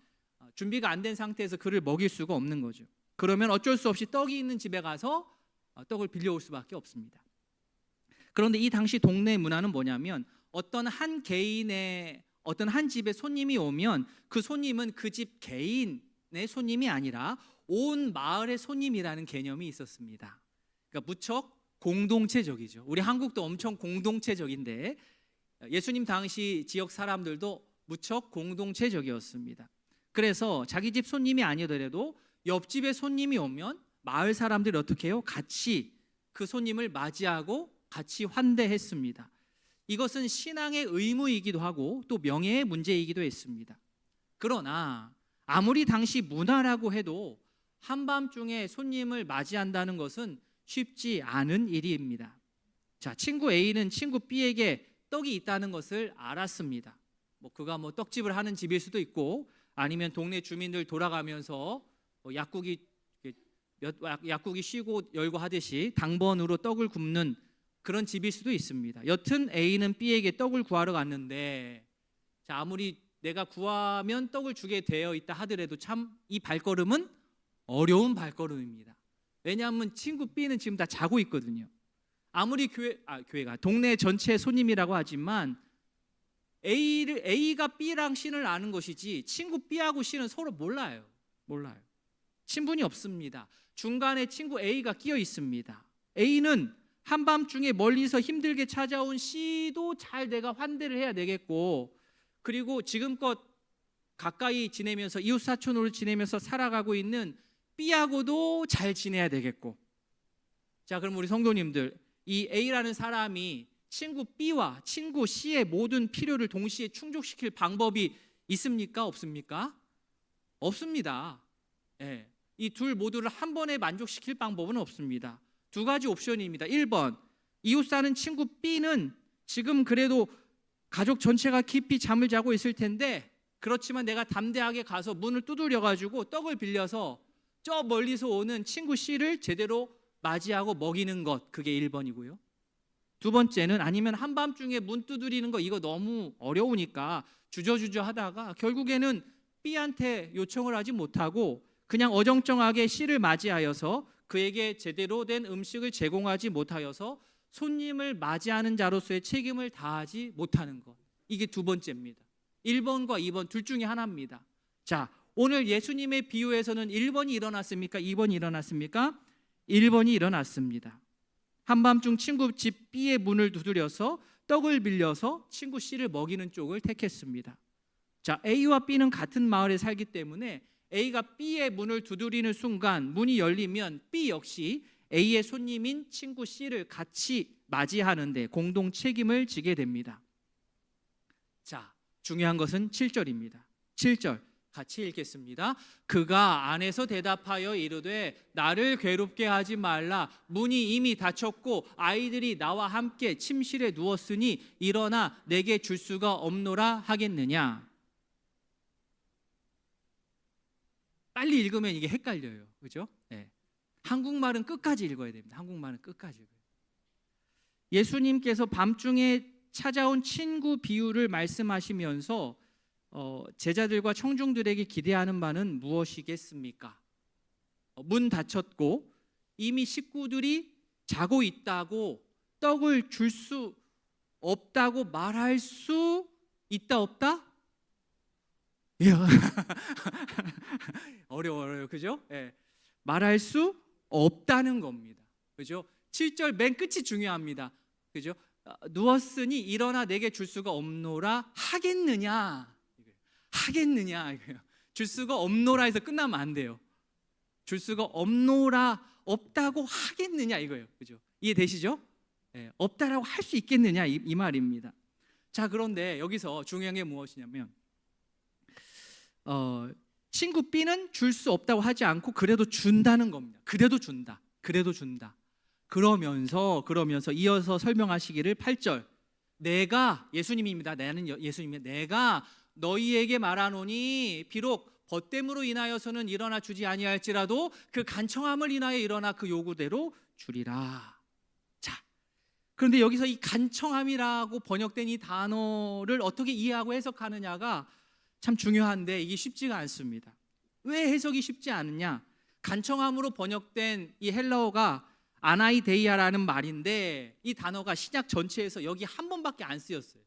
S1: 준비가 안 된 상태에서 그를 먹일 수가 없는 거죠. 그러면 어쩔 수 없이 떡이 있는 집에 가서 떡을 빌려올 수밖에 없습니다. 그런데 이 당시 동네 문화는 뭐냐면 어떤 한 집에 손님이 오면 그 손님은 그 집 개인의 손님이 아니라 온 마을의 손님이라는 개념이 있었습니다. 그러니까 무척 공동체적이죠. 우리 한국도 엄청 공동체적인데 예수님 당시 지역 사람들도 무척 공동체적이었습니다. 그래서 자기 집 손님이 아니더라도 옆집에 손님이 오면 마을 사람들이 어떻게 해요? 같이 그 손님을 맞이하고 같이 환대했습니다. 이것은 신앙의 의무이기도 하고 또 명예의 문제이기도 했습니다. 그러나 아무리 당시 문화라고 해도 한밤중에 손님을 맞이한다는 것은 쉽지 않은 일입니다. 자, 친구 A는 친구 B에게 떡이 있다는 것을 알았습니다. 그가 떡집을 하는 집일 수도 있고 아니면 동네 주민들 돌아가면서 약국이 약국이 쉬고 열고 하듯이 당번으로 떡을 굽는 그런 집일 수도 있습니다. 여튼 A는 B에게 떡을 구하러 갔는데, 자, 아무리 내가 구하면 떡을 주게 되어 있다 하더라도 참 이 발걸음은 어려운 발걸음입니다. 왜냐하면 친구 B는 지금 다 자고 있거든요. 아무리 교회가 동네 전체 손님이라고 하지만 A가 B랑 C를 아는 것이지 친구 B하고 C는 서로 몰라요. 친분이 없습니다. 중간에 친구 A가 끼어 있습니다. A는 한밤중에 멀리서 힘들게 찾아온 C도 잘 내가 환대를 해야 되겠고, 그리고 지금껏 가까이 지내면서 이웃 사촌으로 지내면서 살아가고 있는 B하고도 잘 지내야 되겠고. 자, 그럼 우리 성도님들, 이 A라는 사람이 친구 B와 친구 C의 모든 필요를 동시에 충족시킬 방법이 있습니까? 없습니까? 없습니다. 예. 이 둘 모두를 한 번에 만족시킬 방법은 없습니다. 두 가지 옵션입니다. 1번, 이웃 사는 친구 B는 지금 그래도 가족 전체가 깊이 잠을 자고 있을 텐데, 그렇지만 내가 담대하게 가서 문을 두드려가지고 떡을 빌려서 저 멀리서 오는 친구 C를 제대로 맞이하고 먹이는 것, 그게 1번이고요. 두 번째는, 아니면 한밤중에 문 두드리는 거 이거 너무 어려우니까 주저주저 하다가 결국에는 B한테 요청을 하지 못하고 그냥 어정쩡하게 C를 맞이하여서 그에게 제대로 된 음식을 제공하지 못하여서 손님을 맞이하는 자로서의 책임을 다하지 못하는 것. 이게 두 번째입니다. 1번과 2번 둘 중에 하나입니다. 자, 오늘 예수님의 비유에서는 1번이 일어났습니까? 2번이 일어났습니까? 1번이 일어났습니다. 한밤중 친구 집 B의 문을 두드려서 떡을 빌려서 친구 C를 먹이는 쪽을 택했습니다. 자, A와 B는 같은 마을에 살기 때문에 A가 B의 문을 두드리는 순간 문이 열리면 B 역시 A의 손님인 친구 C를 같이 맞이하는데 공동 책임을 지게 됩니다. 자, 중요한 것은 7절입니다. 7절 같이 읽겠습니다. 그가 안에서 대답하여 이르되 나를 괴롭게 하지 말라. 문이 이미 닫혔고 아이들이 나와 함께 침실에 누웠으니 일어나 내게 줄 수가 없노라 하겠느냐. 빨리 읽으면 이게 헷갈려요. 그죠? 네. 한국말은 끝까지 읽어야 됩니다. 한국말은 끝까지 읽어요. 예수님께서 밤중에 찾아온 친구 비유를 말씀하시면서 제자들과 청중들에게 기대하는 바는 무엇이겠습니까? 문 닫혔고 이미 식구들이 자고 있다고 떡을 줄 수 없다고 말할 수 있다 없다? 예. 어려워요. 그죠? 예. 말할 수 없다는 겁니다. 그죠? 7절 맨 끝이 중요합니다. 그죠? 누웠으니 일어나 내게 줄 수가 없노라 하겠느냐? 하겠느냐? 줄 수가 없노라 해서 끝나면 안 돼요. 줄 수가 없노라, 없다고 하겠느냐 이거예요. 그죠? 이해되시죠? 네, 없다라고 할 수 있겠느냐 이 말입니다. 자, 그런데 여기서 중요한 게 무엇이냐면 친구 B는 줄 수 없다고 하지 않고 그래도 준다는 겁니다. 그래도 준다. 그러면서 이어서 설명하시기를 8절 내가 예수님입니다. 나는 예수님입니다. 내가 너희에게 말하노니 비록 벗됨으로 인하여서는 일어나 주지 아니할지라도 그 간청함을 인하여 일어나 그 요구대로 주리라. 자, 그런데 여기서 이 간청함이라고 번역된 이 단어를 어떻게 이해하고 해석하느냐가 참 중요한데 이게 쉽지가 않습니다. 왜 해석이 쉽지 않느냐? 간청함으로 번역된 이 헬라어가 아나이데이아라는 말인데 이 단어가 신약 전체에서 여기 한 번밖에 안 쓰였어요.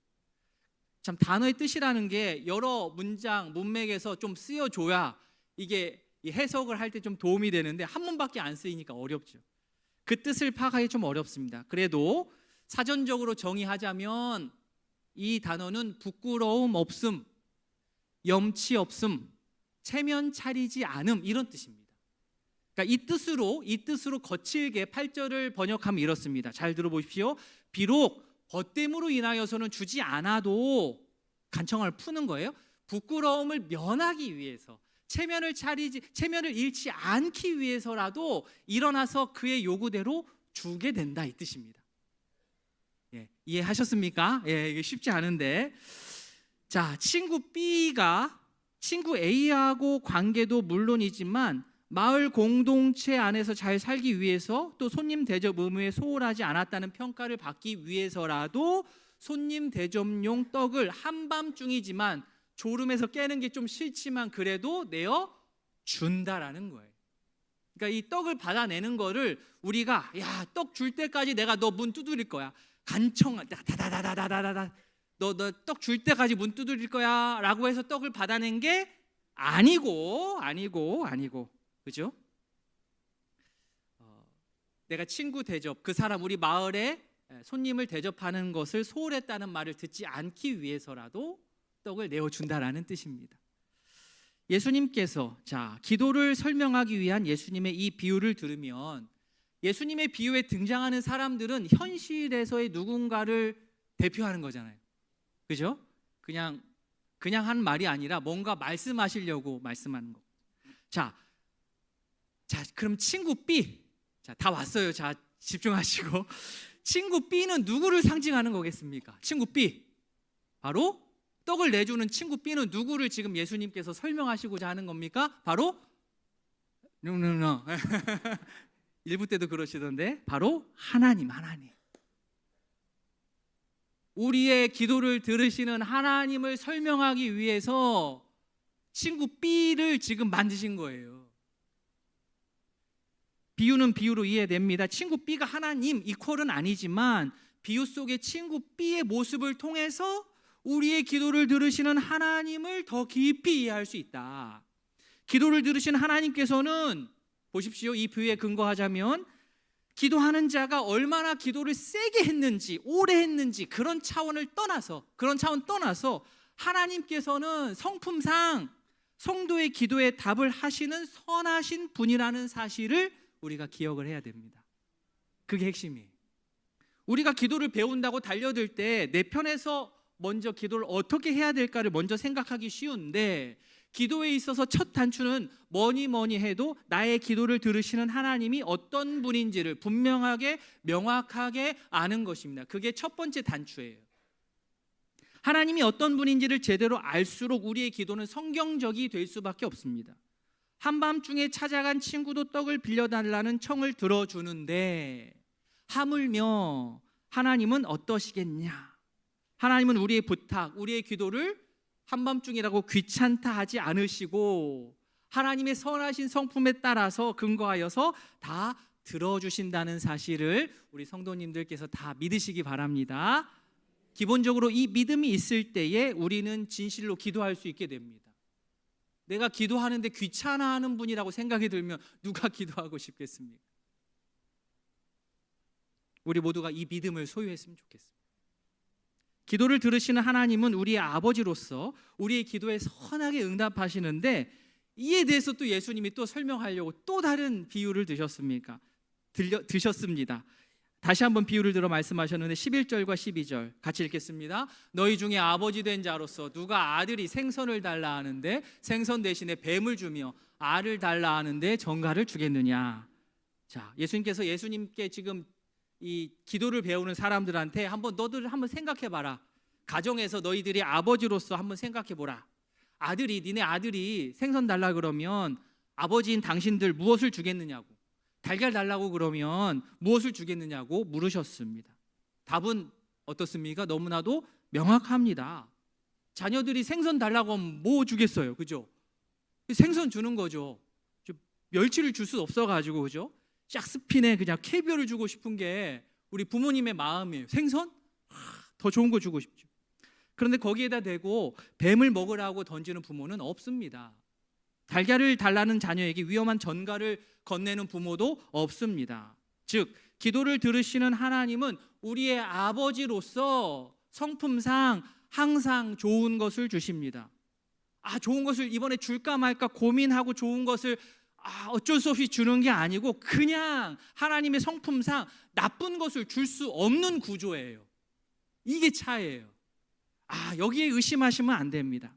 S1: 참 단어의 뜻이라는 게 여러 문장, 문맥에서 좀 쓰여줘야 이게 해석을 할 때 좀 도움이 되는데 한 번밖에 안 쓰이니까 어렵죠. 그 뜻을 파악하기 좀 어렵습니다. 그래도 사전적으로 정의하자면 이 단어는 부끄러움 없음, 염치 없음, 체면 차리지 않음 이런 뜻입니다. 그러니까 이 뜻으로 거칠게 8절을 번역하면 이렇습니다. 잘 들어보십시오. 비록 벗됨으로 인하여서는 주지 않아도 간청을 푸는 거예요. 부끄러움을 면하기 위해서, 체면을 잃지 않기 위해서라도 일어나서 그의 요구대로 주게 된다 이 뜻입니다. 예, 이해하셨습니까? 예, 이게 쉽지 않은데. 자, 친구 B가 친구 A하고 관계도 물론이지만 마을 공동체 안에서 잘 살기 위해서 또 손님 대접 의무에 소홀하지 않았다는 평가를 받기 위해서라도 손님 대접용 떡을 한밤중이지만 졸음에서 깨는 게 좀 싫지만 그래도 내어 준다라는 거예요. 그러니까 이 떡을 받아내는 거를 우리가 야, 떡 줄 때까지 내가 너 문 두드릴 거야. 간청 다다다다다다다 너 떡 줄 때까지 문 두드릴 거야 라고 해서 떡을 받아낸 게 아니고 그죠? 내가 친구 대접, 그 사람 우리 마을에 손님을 대접하는 것을 소홀했다는 말을 듣지 않기 위해서라도 떡을 내어준다라는 뜻입니다. 예수님께서 기도를 설명하기 위한 예수님의 이 비유를 들으면 예수님의 비유에 등장하는 사람들은 현실에서의 누군가를 대표하는 거잖아요. 그죠? 그냥 한 말이 아니라 뭔가 말씀하시려고 말씀하는 거. 자, 그럼 친구 B. 다 왔어요. 집중하시고. 친구 B는 누구를 상징하는 거겠습니까? 친구 B. 바로 떡을 내주는 친구 B는 누구를 지금 예수님께서 설명하시고자 하는 겁니까? 바로 일부 때도 그러시던데 바로 하나님. 우리의 기도를 들으시는 하나님을 설명하기 위해서 친구 B를 지금 만드신 거예요. 비유는 비유로 이해됩니다. 친구 B가 하나님 이퀄은 아니지만 비유 속의 친구 B의 모습을 통해서 우리의 기도를 들으시는 하나님을 더 깊이 이해할 수 있다. 기도를 들으신 하나님께서는 보십시오. 이 비유에 근거하자면 기도하는 자가 얼마나 기도를 세게 했는지 오래 했는지 그런 차원 떠나서 하나님께서는 성품상 성도의 기도에 답을 하시는 선하신 분이라는 사실을 우리가 기억을 해야 됩니다. 그게 핵심이에요. 우리가 기도를 배운다고 달려들 때 내 편에서 먼저 기도를 어떻게 해야 될까를 먼저 생각하기 쉬운데 기도에 있어서 첫 단추는 뭐니 해도 나의 기도를 들으시는 하나님이 어떤 분인지를 분명하게 명확하게 아는 것입니다. 그게 첫 번째 단추예요. 하나님이 어떤 분인지를 제대로 알수록 우리의 기도는 성경적이 될 수밖에 없습니다. 한밤중에 찾아간 친구도 떡을 빌려달라는 청을 들어주는데 하물며 하나님은 어떠시겠냐? 하나님은 우리의 부탁, 우리의 기도를 한밤중이라고 귀찮다 하지 않으시고 하나님의 선하신 성품에 따라서 근거하여서 다 들어주신다는 사실을 우리 성도님들께서 다 믿으시기 바랍니다. 기본적으로 이 믿음이 있을 때에 우리는 진실로 기도할 수 있게 됩니다. 내가 기도하는데 귀찮아하는 분이라고 생각이 들면 누가 기도하고 싶겠습니까? 우리 모두가 이 믿음을 소유했으면 좋겠습니다. 기도를 들으시는 하나님은 우리의 아버지로서 우리의 기도에 선하게 응답하시는데 이에 대해서 또 예수님이 또 설명하려고 또 다른 비유를 드셨습니다. 다시 한번 비유를 들어 말씀하셨는데 11절과 12절 같이 읽겠습니다. 너희 중에 아버지 된 자로서 누가 아들이 생선을 달라 하는데 생선 대신에 뱀을 주며 알을 달라 하는데 정갈을 주겠느냐? 예수님께서 예수님께 지금 이 기도를 배우는 사람들한테 너들 한번 생각해봐라. 가정에서 너희들이 아버지로서 한번 생각해보라. 니네 아들이 생선 달라 그러면 아버지인 당신들 무엇을 주겠느냐고, 달걀 달라고 그러면 무엇을 주겠느냐고 물으셨습니다. 답은 어떻습니까? 너무나도 명확합니다. 자녀들이 생선 달라고 하면 뭐 주겠어요, 그죠? 생선 주는 거죠. 멸치를 줄 수 없어가지고, 그죠? 샥스핀에 그냥 캐비어를 주고 싶은 게 우리 부모님의 마음이에요. 생선? 더 좋은 거 주고 싶죠. 그런데 거기에다 대고 뱀을 먹으라고 던지는 부모는 없습니다. 달걀을 달라는 자녀에게 위험한 전갈을 건네는 부모도 없습니다. 즉 기도를 들으시는 하나님은 우리의 아버지로서 성품상 항상 좋은 것을 주십니다. 좋은 것을 이번에 줄까 말까 고민하고 좋은 것을 어쩔 수 없이 주는 게 아니고 그냥 하나님의 성품상 나쁜 것을 줄 수 없는 구조예요. 이게 차이예요. 여기에 의심하시면 안 됩니다.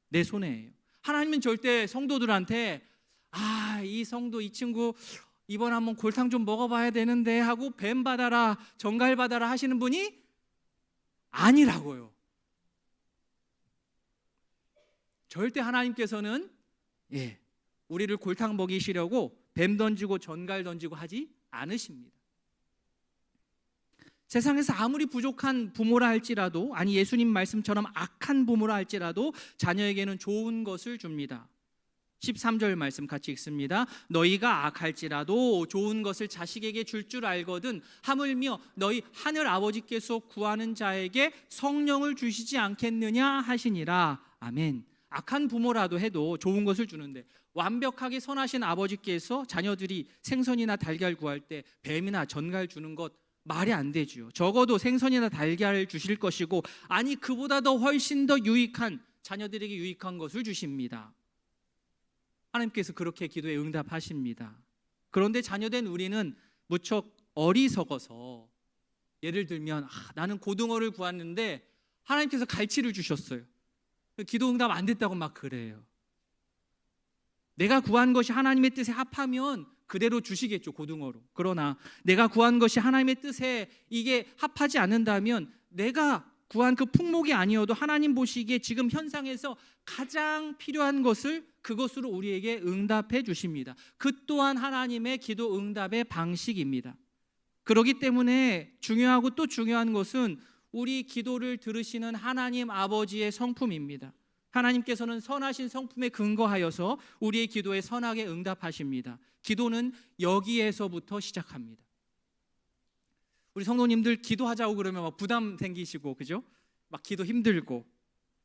S1: 내 손해예요. 하나님은 절대 성도들한테 이 성도 이 친구 이번 한번 골탕 좀 먹어봐야 되는데 하고 뱀 받아라 정갈 받아라 하시는 분이 아니라고요. 절대 하나님께서는 우리를 골탕 먹이시려고 뱀 던지고 전갈 던지고 하지 않으십니다. 세상에서 아무리 부족한 부모라 할지라도, 아니 예수님 말씀처럼 악한 부모라 할지라도 자녀에게는 좋은 것을 줍니다. 13절 말씀 같이 읽습니다. 너희가 악할지라도 좋은 것을 자식에게 줄 줄 알거든 하물며 너희 하늘 아버지께서 구하는 자에게 성령을 주시지 않겠느냐 하시니라. 아멘. 악한 부모라도 해도 좋은 것을 주는데, 완벽하게 선하신 아버지께서 자녀들이 생선이나 달걀 구할 때 뱀이나 전갈 주는 것 말이 안 되지요. 적어도 생선이나 달걀을 주실 것이고, 아니 그보다 더 훨씬 더 유익한, 자녀들에게 유익한 것을 주십니다. 하나님께서 그렇게 기도에 응답하십니다. 그런데 자녀된 우리는 무척 어리석어서, 예를 들면 나는 고등어를 구했는데 하나님께서 갈치를 주셨어요. 기도 응답 안 됐다고 막 그래요. 내가 구한 것이 하나님의 뜻에 합하면 그대로 주시겠죠, 고등어로. 그러나 내가 구한 것이 하나님의 뜻에 이게 합하지 않는다면, 내가 구한 그 품목이 아니어도 하나님 보시기에 지금 현상에서 가장 필요한 것을 그것으로 우리에게 응답해 주십니다. 그 또한 하나님의 기도 응답의 방식입니다. 그렇기 때문에 중요하고 또 중요한 것은 우리 기도를 들으시는 하나님 아버지의 성품입니다. 하나님께서는 선하신 성품에 근거하여서 우리의 기도에 선하게 응답하십니다. 기도는 여기에서부터 시작합니다. 우리 성도님들 기도하자고 그러면 막 부담 생기시고, 그죠? 막 기도 힘들고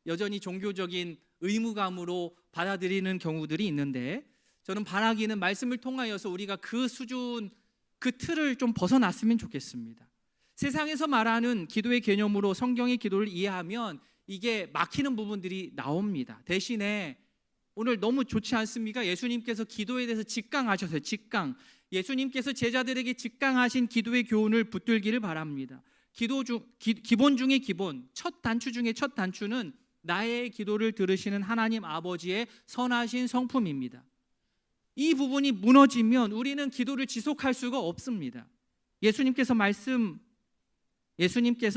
S1: 여전히 종교적인 의무감으로 받아들이는 경우들이 있는데, 저는 바라기는 말씀을 통하여서 우리가 그 수준, 그 틀을 좀 벗어났으면 좋겠습니다. 세상에서 말하는 기도의 개념으로 성경의 기도를 이해하면 이게 막히는 부분들이 나옵니다. 대신에 오늘 너무 좋지 않습니까? 예수님께서 기도에 대해서 직강하셨어요. 직강. 예수님께서 제자들에게 직강하신 기도의 교훈을 붙들기를 바랍니다. 기본 중에 기본, 첫 단추 중에 첫 단추는 나의 기도를 들으시는 하나님 아버지의 선하신 성품입니다. 이 부분이 무너지면 우리는 기도를 지속할 수가 없습니다. 예수님께서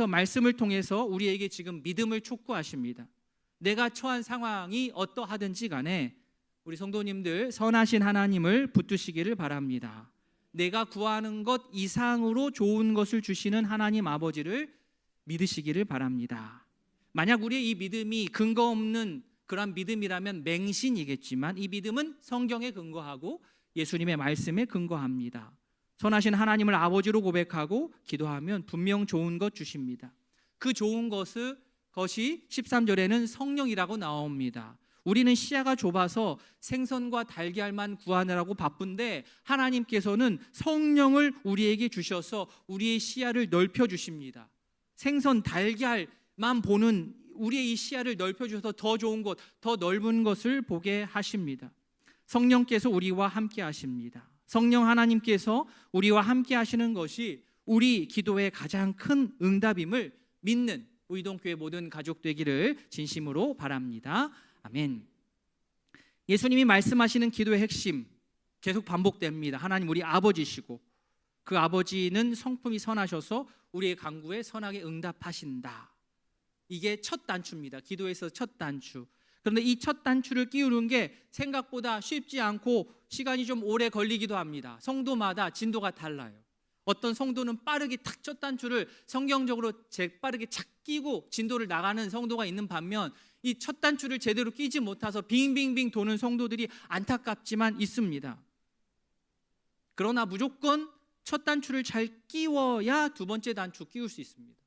S1: 말씀을 통해서 우리에게 지금 믿음을 촉구하십니다. 내가 처한 상황이 어떠하든지 간에 우리 성도님들 선하신 하나님을 붙드시기를 바랍니다. 내가 구하는 것 이상으로 좋은 것을 주시는 하나님 아버지를 믿으시기를 바랍니다. 만약 우리의 이 믿음이 근거 없는 그런 믿음이라면 맹신이겠지만, 이 믿음은 성경에 근거하고 예수님의 말씀에 근거합니다. 선하신 하나님을 아버지로 고백하고 기도하면 분명 좋은 것 주십니다. 그 좋은 것이 13절에는 성령이라고 나옵니다. 우리는 시야가 좁아서 생선과 달걀만 구하느라고 바쁜데, 하나님께서는 성령을 우리에게 주셔서 우리의 시야를 넓혀 주십니다. 생선, 달걀만 보는 우리의 이 시야를 넓혀 주셔서 더 좋은 것, 더 넓은 것을 보게 하십니다. 성령께서 우리와 함께 하십니다. 성령 하나님께서 우리와 함께 하시는 것이 우리 기도의 가장 큰 응답임을 믿는 우이동교회 모든 가족 되기를 진심으로 바랍니다. 아멘. 예수님이 말씀하시는 기도의 핵심 계속 반복됩니다. 하나님 우리 아버지시고, 그 아버지는 성품이 선하셔서 우리의 간구에 선하게 응답하신다. 이게 첫 단추입니다. 기도에서 첫 단추. 그런데 이 첫 단추를 끼우는 게 생각보다 쉽지 않고 시간이 좀 오래 걸리기도 합니다. 성도마다 진도가 달라요. 어떤 성도는 빠르게 탁 첫 단추를 성경적으로 재빠르게 착 끼고 진도를 나가는 성도가 있는 반면, 이 첫 단추를 제대로 끼지 못해서 빙빙빙 도는 성도들이 안타깝지만 있습니다. 그러나 무조건 첫 단추를 잘 끼워야 두 번째 단추 끼울 수 있습니다.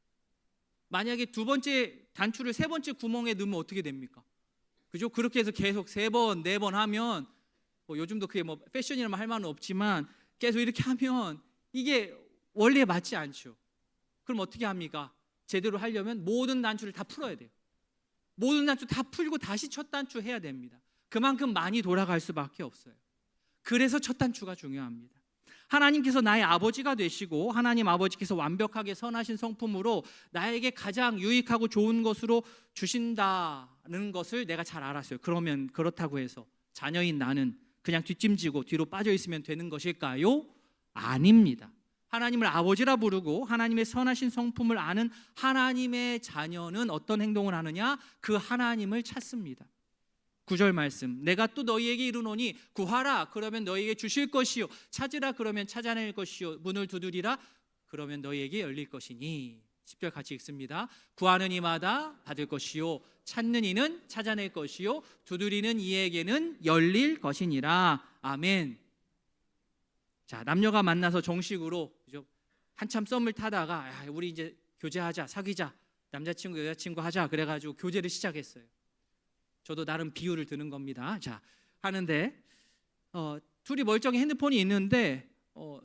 S1: 만약에 두 번째 단추를 세 번째 구멍에 넣으면 어떻게 됩니까? 그죠? 그렇게 해서 계속 3번, 4번 하면, 요즘도 그게 패션이라면 할 말은 없지만 계속 이렇게 하면 이게 원리에 맞지 않죠. 그럼 어떻게 합니까? 제대로 하려면 모든 단추를 다 풀어야 돼요. 모든 단추 다 풀고 다시 첫 단추 해야 됩니다. 그만큼 많이 돌아갈 수밖에 없어요. 그래서 첫 단추가 중요합니다. 하나님께서 나의 아버지가 되시고, 하나님 아버지께서 완벽하게 선하신 성품으로 나에게 가장 유익하고 좋은 것으로 주신다는 것을 내가 잘 알았어요. 그러면 그렇다고 해서 자녀인 나는 그냥 뒷짐지고 뒤로 빠져 있으면 되는 것일까요? 아닙니다. 하나님을 아버지라 부르고 하나님의 선하신 성품을 아는 하나님의 자녀는 어떤 행동을 하느냐? 그 하나님을 찾습니다. 9절 말씀, 내가 또 너희에게 이르노니 구하라 그러면 너희에게 주실 것이요 찾으라 그러면 찾아낼 것이요 문을 두드리라 그러면 너희에게 열릴 것이니. 10절 같이 읽습니다. 구하는 이마다 받을 것이요 찾는 이는 찾아낼 것이요 두드리는 이에게는 열릴 것이니라. 아멘. 자, 남녀가 만나서 정식으로 그죠? 한참 썸을 타다가 우리 이제 교제하자, 사귀자, 남자친구 여자친구 하자 그래가지고 교제를 시작했어요. 저도 나름 비유를 드는 겁니다. 자, 하는데 둘이 멀쩡히 핸드폰이 있는데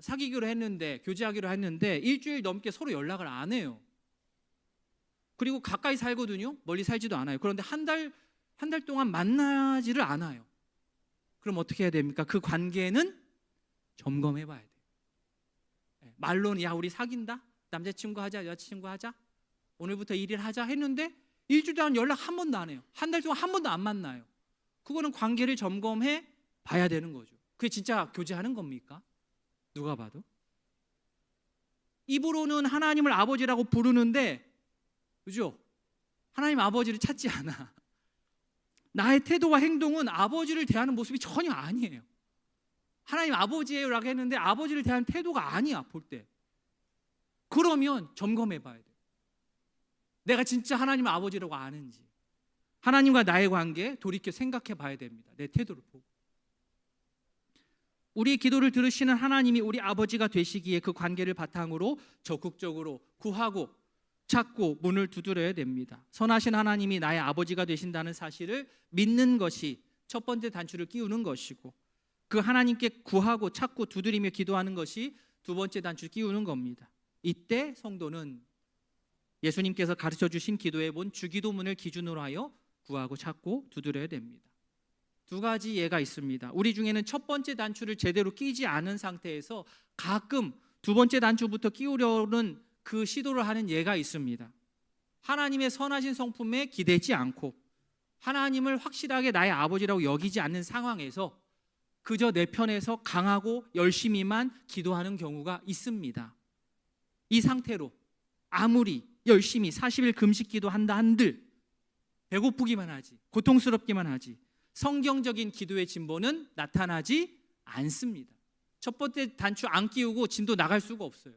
S1: 사귀기로 했는데 교제하기로 했는데 일주일 넘게 서로 연락을 안 해요. 그리고 가까이 살거든요. 멀리 살지도 않아요. 그런데 한 달 동안 만나지를 않아요. 그럼 어떻게 해야 됩니까? 그 관계는 점검해 봐야 돼요. 말로는 야 우리 사귄다, 남자친구 하자, 여자친구 하자, 오늘부터 1일 하자 했는데 일주일 동안 연락 한 번도 안 해요. 한 달 동안 한 번도 안 만나요. 그거는 관계를 점검해 봐야 되는 거죠. 그게 진짜 교제하는 겁니까? 누가 봐도. 입으로는 하나님을 아버지라고 부르는데 그죠? 하나님 아버지를 찾지 않아. 나의 태도와 행동은 아버지를 대하는 모습이 전혀 아니에요. 하나님 아버지예요라고 했는데 아버지를 대하는 태도가 아니야 볼 때. 그러면 점검해 봐야 돼. 내가 진짜 하나님을 아버지라고 아는지, 하나님과 나의 관계 돌이켜 생각해 봐야 됩니다. 내 태도를 보고. 우리 기도를 들으시는 하나님이 우리 아버지가 되시기에 그 관계를 바탕으로 적극적으로 구하고 찾고 문을 두드려야 됩니다. 선하신 하나님이 나의 아버지가 되신다는 사실을 믿는 것이 첫 번째 단추를 끼우는 것이고, 그 하나님께 구하고 찾고 두드리며 기도하는 것이 두 번째 단추를 끼우는 겁니다. 이때 성도는 예수님께서 가르쳐 주신 기도의 본 주기도문을 기준으로 하여 구하고 찾고 두드려야 됩니다. 두 가지 예가 있습니다. 우리 중에는 첫 번째 단추를 제대로 끼지 않은 상태에서 가끔 두 번째 단추부터 끼우려는 그 시도를 하는 예가 있습니다. 하나님의 선하신 성품에 기대지 않고 하나님을 확실하게 나의 아버지라고 여기지 않는 상황에서 그저 내 편에서 강하고 열심히만 기도하는 경우가 있습니다. 이 상태로 아무리 열심히 40일 금식 기도한다 한들 배고프기만 하지, 고통스럽기만 하지, 성경적인 기도의 진보는 나타나지 않습니다. 첫 번째 단추 안 끼우고 진도 나갈 수가 없어요.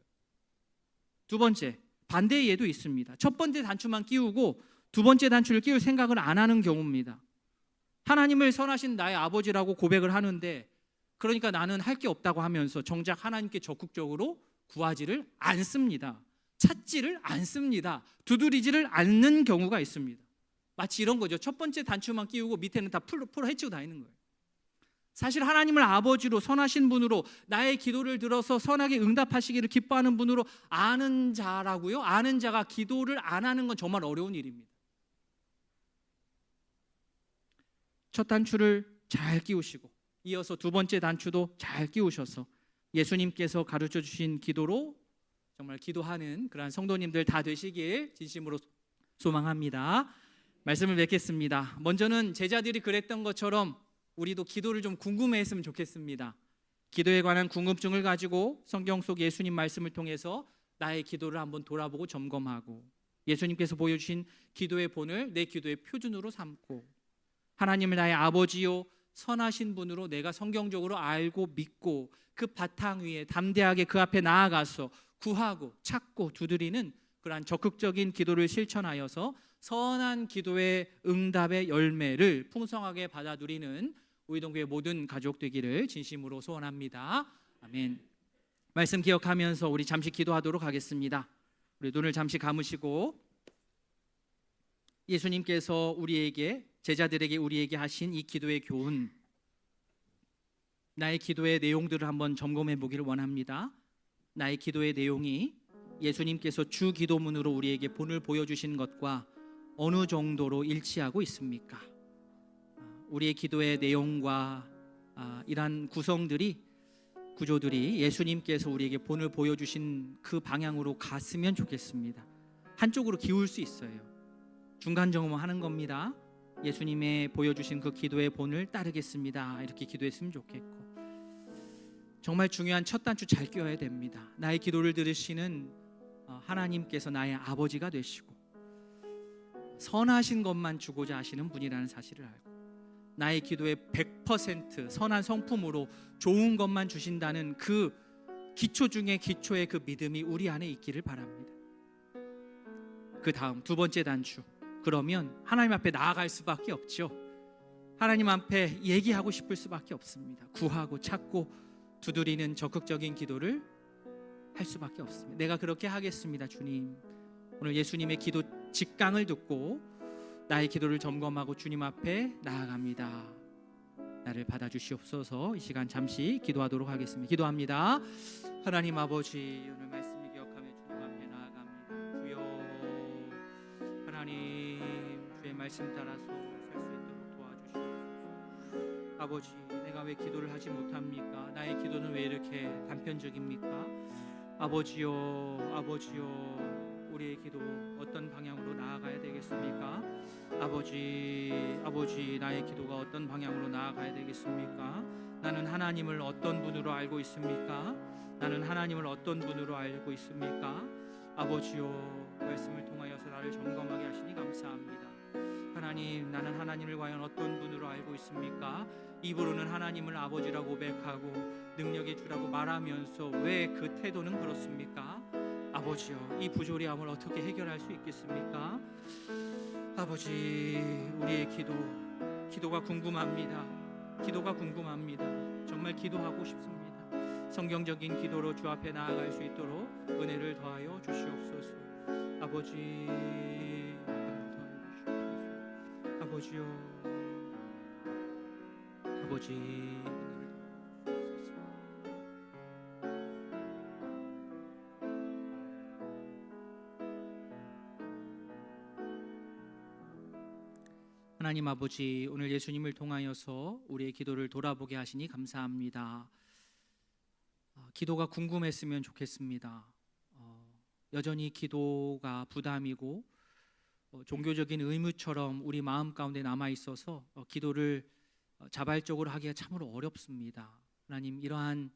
S1: 두 번째, 반대의 예도 있습니다. 첫 번째 단추만 끼우고 두 번째 단추를 끼울 생각을 안 하는 경우입니다. 하나님을 선하신 나의 아버지라고 고백을 하는데, 그러니까 나는 할 게 없다고 하면서 정작 하나님께 적극적으로 구하지를 않습니다. 찾지를 않습니다. 두드리지를 않는 경우가 있습니다. 마치 이런 거죠. 첫 번째 단추만 끼우고 밑에는 다 풀로 헤치고 다니는 거예요. 사실 하나님을 아버지로 선하신 분으로 나의 기도를 들어서 선하게 응답하시기를 기뻐하는 분으로 아는 자라고요. 아는 자가 기도를 안 하는 건 정말 어려운 일입니다. 첫 단추를 잘 끼우시고 이어서 두 번째 단추도 잘 끼우셔서 예수님께서 가르쳐 주신 기도로 정말 기도하는 그러한 성도님들 다 되시길 진심으로 소망합니다. 말씀을 맺겠습니다. 먼저는 제자들이 그랬던 것처럼 우리도 기도를 좀 궁금해했으면 좋겠습니다. 기도에 관한 궁금증을 가지고 성경 속 예수님 말씀을 통해서 나의 기도를 한번 돌아보고 점검하고 예수님께서 보여주신 기도의 본을 내 기도의 표준으로 삼고 하나님을 나의 아버지요 선하신 분으로 내가 성경적으로 알고 믿고 그 바탕 위에 담대하게 그 앞에 나아가서 구하고 찾고 두드리는 그러한 적극적인 기도를 실천하여서 선한 기도의 응답의 열매를 풍성하게 받아 누리는 우이동교회 모든 가족 되기를 진심으로 소원합니다. 아멘. 말씀 기억하면서 우리 잠시 기도하도록 하겠습니다. 우리 눈을 잠시 감으시고 예수님께서 우리에게 제자들에게 우리에게 하신 이 기도의 교훈, 나의 기도의 내용들을 한번 점검해 보기를 원합니다. 나의 기도의 내용이 예수님께서 주 기도문으로 우리에게 본을 보여주신 것과 어느 정도로 일치하고 있습니까? 우리의 기도의 내용과 이러한 구조들이 예수님께서 우리에게 본을 보여주신 그 방향으로 갔으면 좋겠습니다. 한쪽으로 기울 수 있어요. 중간 점검하는 겁니다. 예수님의 보여주신 그 기도의 본을 따르겠습니다. 이렇게 기도했으면 좋겠고, 정말 중요한 첫 단추 잘 끼워야 됩니다. 나의 기도를 들으시는 하나님께서 나의 아버지가 되시고 선하신 것만 주고자 하시는 분이라는 사실을 알고 나의 기도에 100% 선한 성품으로 좋은 것만 주신다는 그 기초 중에 기초의 그 믿음이 우리 안에 있기를 바랍니다. 그 다음 두 번째 단추, 그러면 하나님 앞에 나아갈 수밖에 없죠. 하나님 앞에 얘기하고 싶을 수밖에 없습니다. 구하고 찾고 두드리는 적극적인 기도를 할 수밖에 없습니다. 내가 그렇게 하겠습니다, 주님. 오늘 예수님의 기도 직강을 듣고 나의 기도를 점검하고 주님 앞에 나아갑니다. 나를 받아주시옵소서. 이 시간 잠시 기도하도록 하겠습니다. 기도합니다. 하나님 아버지, 오늘 말씀을 기억하며 주님 앞에 나아갑니다. 주여, 하나님 주의 말씀 따라서 살 수 있도록 도와주시옵소서. 아버지, 내가 왜 기도를 하지 못합니까? 나의 기도는 왜 이렇게 단편적입니까? 아버지요, 아버지요, 우리의 기도 어떤 방향으로 나아가야 되겠습니까? 아버지, 나의 기도가 어떤 방향으로 나아가야 되겠습니까? 나는 하나님을 어떤 분으로 알고 있습니까? 나는 하나님을 어떤 분으로 알고 있습니까? 아버지요, 말씀을 통하여서 나를 점검하게 하시니 감사합니다. 하나님, 나는 하나님을 과연 어떤 분으로 알고 있습니까? 입으로는 하나님을 아버지라고 고백하고 능력의 주라고 말하면서 왜 그 태도는 그렇습니까? 아버지요, 이 부조리함을 어떻게 해결할 수 있겠습니까? 아버지, 우리의 기도가 궁금합니다. 기도가 궁금합니다. 정말 기도하고 싶습니다. 성경적인 기도로 주 앞에 나아갈 수 있도록 은혜를 더하여 주시옵소서. 아버지, 은혜를 더하여 주시옵소서. 아버지요, 아버지, 은혜를 더하여 주시옵소서. 하나님 아버지, 오늘 예수님을 통하여서 우리의 기도를 돌아보게 하시니 감사합니다. 기도가 궁금했으면 좋겠습니다. 여전히 기도가 부담이고 종교적인 의무처럼 우리 마음 가운데 남아 있어서 기도를 자발적으로 하기가 참으로 어렵습니다. 하나님, 이러한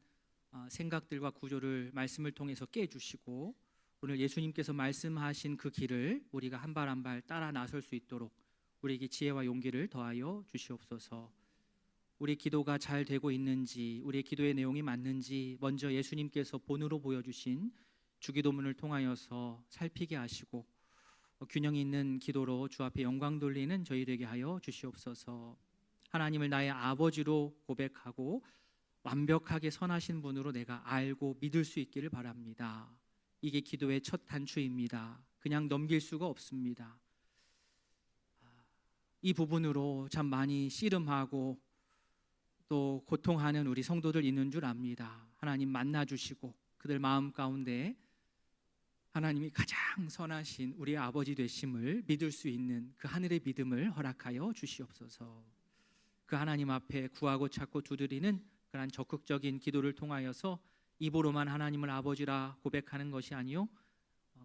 S1: 생각들과 구조를 말씀을 통해서 깨주시고 오늘 예수님께서 말씀하신 그 길을 우리가 한 발 한 발 따라 나설 수 있도록 우리에게 지혜와 용기를 더하여 주시옵소서. 우리 기도가 잘 되고 있는지, 우리의 기도의 내용이 맞는지 먼저 예수님께서 본으로 보여주신 주기도문을 통하여서 살피게 하시고 균형 있는 기도로 주 앞에 영광 돌리는 저희에게 하여 주시옵소서. 하나님을 나의 아버지로 고백하고 완벽하게 선하신 분으로 내가 알고 믿을 수 있기를 바랍니다. 이게 기도의 첫 단추입니다. 그냥 넘길 수가 없습니다. 이 부분으로 참 많이 씨름하고 또 고통하는 우리 성도들 있는 줄 압니다. 하나님 만나주시고 그들 마음 가운데 하나님이 가장 선하신 우리 아버지 되심을 믿을 수 있는 그 하늘의 믿음을 허락하여 주시옵소서. 그 하나님 앞에 구하고 찾고 두드리는 그러한 적극적인 기도를 통하여서 입으로만 하나님을 아버지라 고백하는 것이 아니요,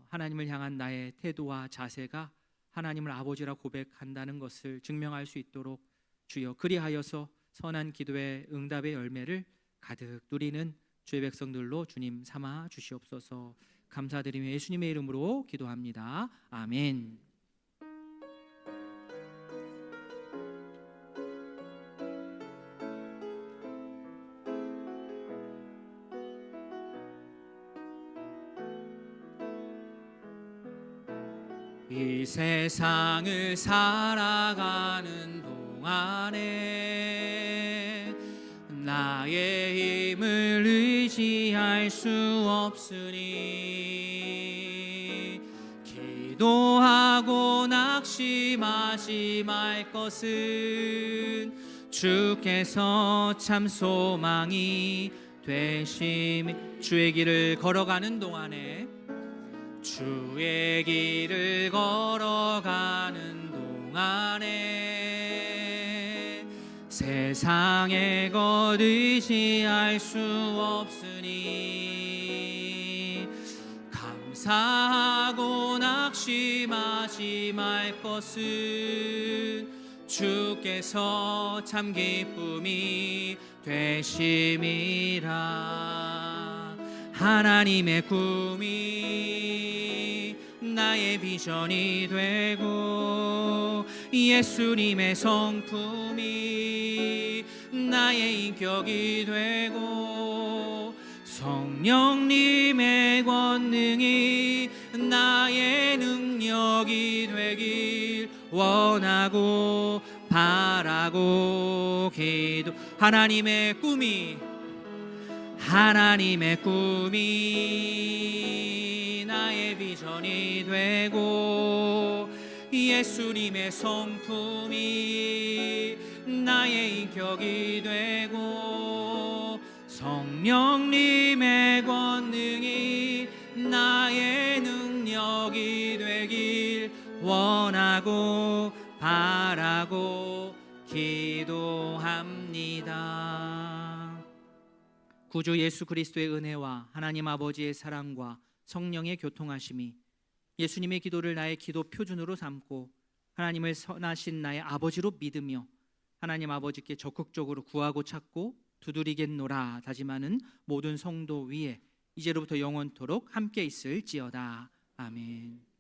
S1: 하나님을 향한 나의 태도와 자세가 하나님을 아버지라 고백한다는 것을 증명할 수 있도록 주여 그리하여서 선한 기도의 응답의 열매를 가득 누리는 주의 백성들로 주님 삼아 주시옵소서. 감사드리며 예수님의 이름으로 기도합니다. 아멘. 이 세상을 살아가는 동안에 나의 힘을 의지할 수 없으니 기도하고 낙심하지 말 것은 주께서 참 소망이 되심이. 주의 길을 걸어가는 동안에, 주의 길을 걸어가는 동안에 세상의 것 의지할 수 없으니 감사하고 낙심하지 말 것은 주께서 참 기쁨이 되심이라. 하나님의 꿈이 나의 비전이 되고 예수님의 성품이 나의 인격이 되고 성령님의 권능이 나의 능력이 되길 원하고 바라고 기도. 하나님의 꿈이 나의 비전이 되고 예수님의 성품이 나의 인격이 되고 성령님의 권능이 나의 능력이 되길 원하고 바라고 기도합니다. 구주 예수 그리스도의 은혜와 하나님 아버지의 사랑과 성령의 교통하심이 예수님의 기도를 나의 기도 표준으로 삼고 하나님을 선하신 나의 아버지로 믿으며 하나님 아버지께 적극적으로 구하고 찾고 두드리겠노라 다짐하는 모든 성도 위에 이제로부터 영원토록 함께 있을지어다. 아멘.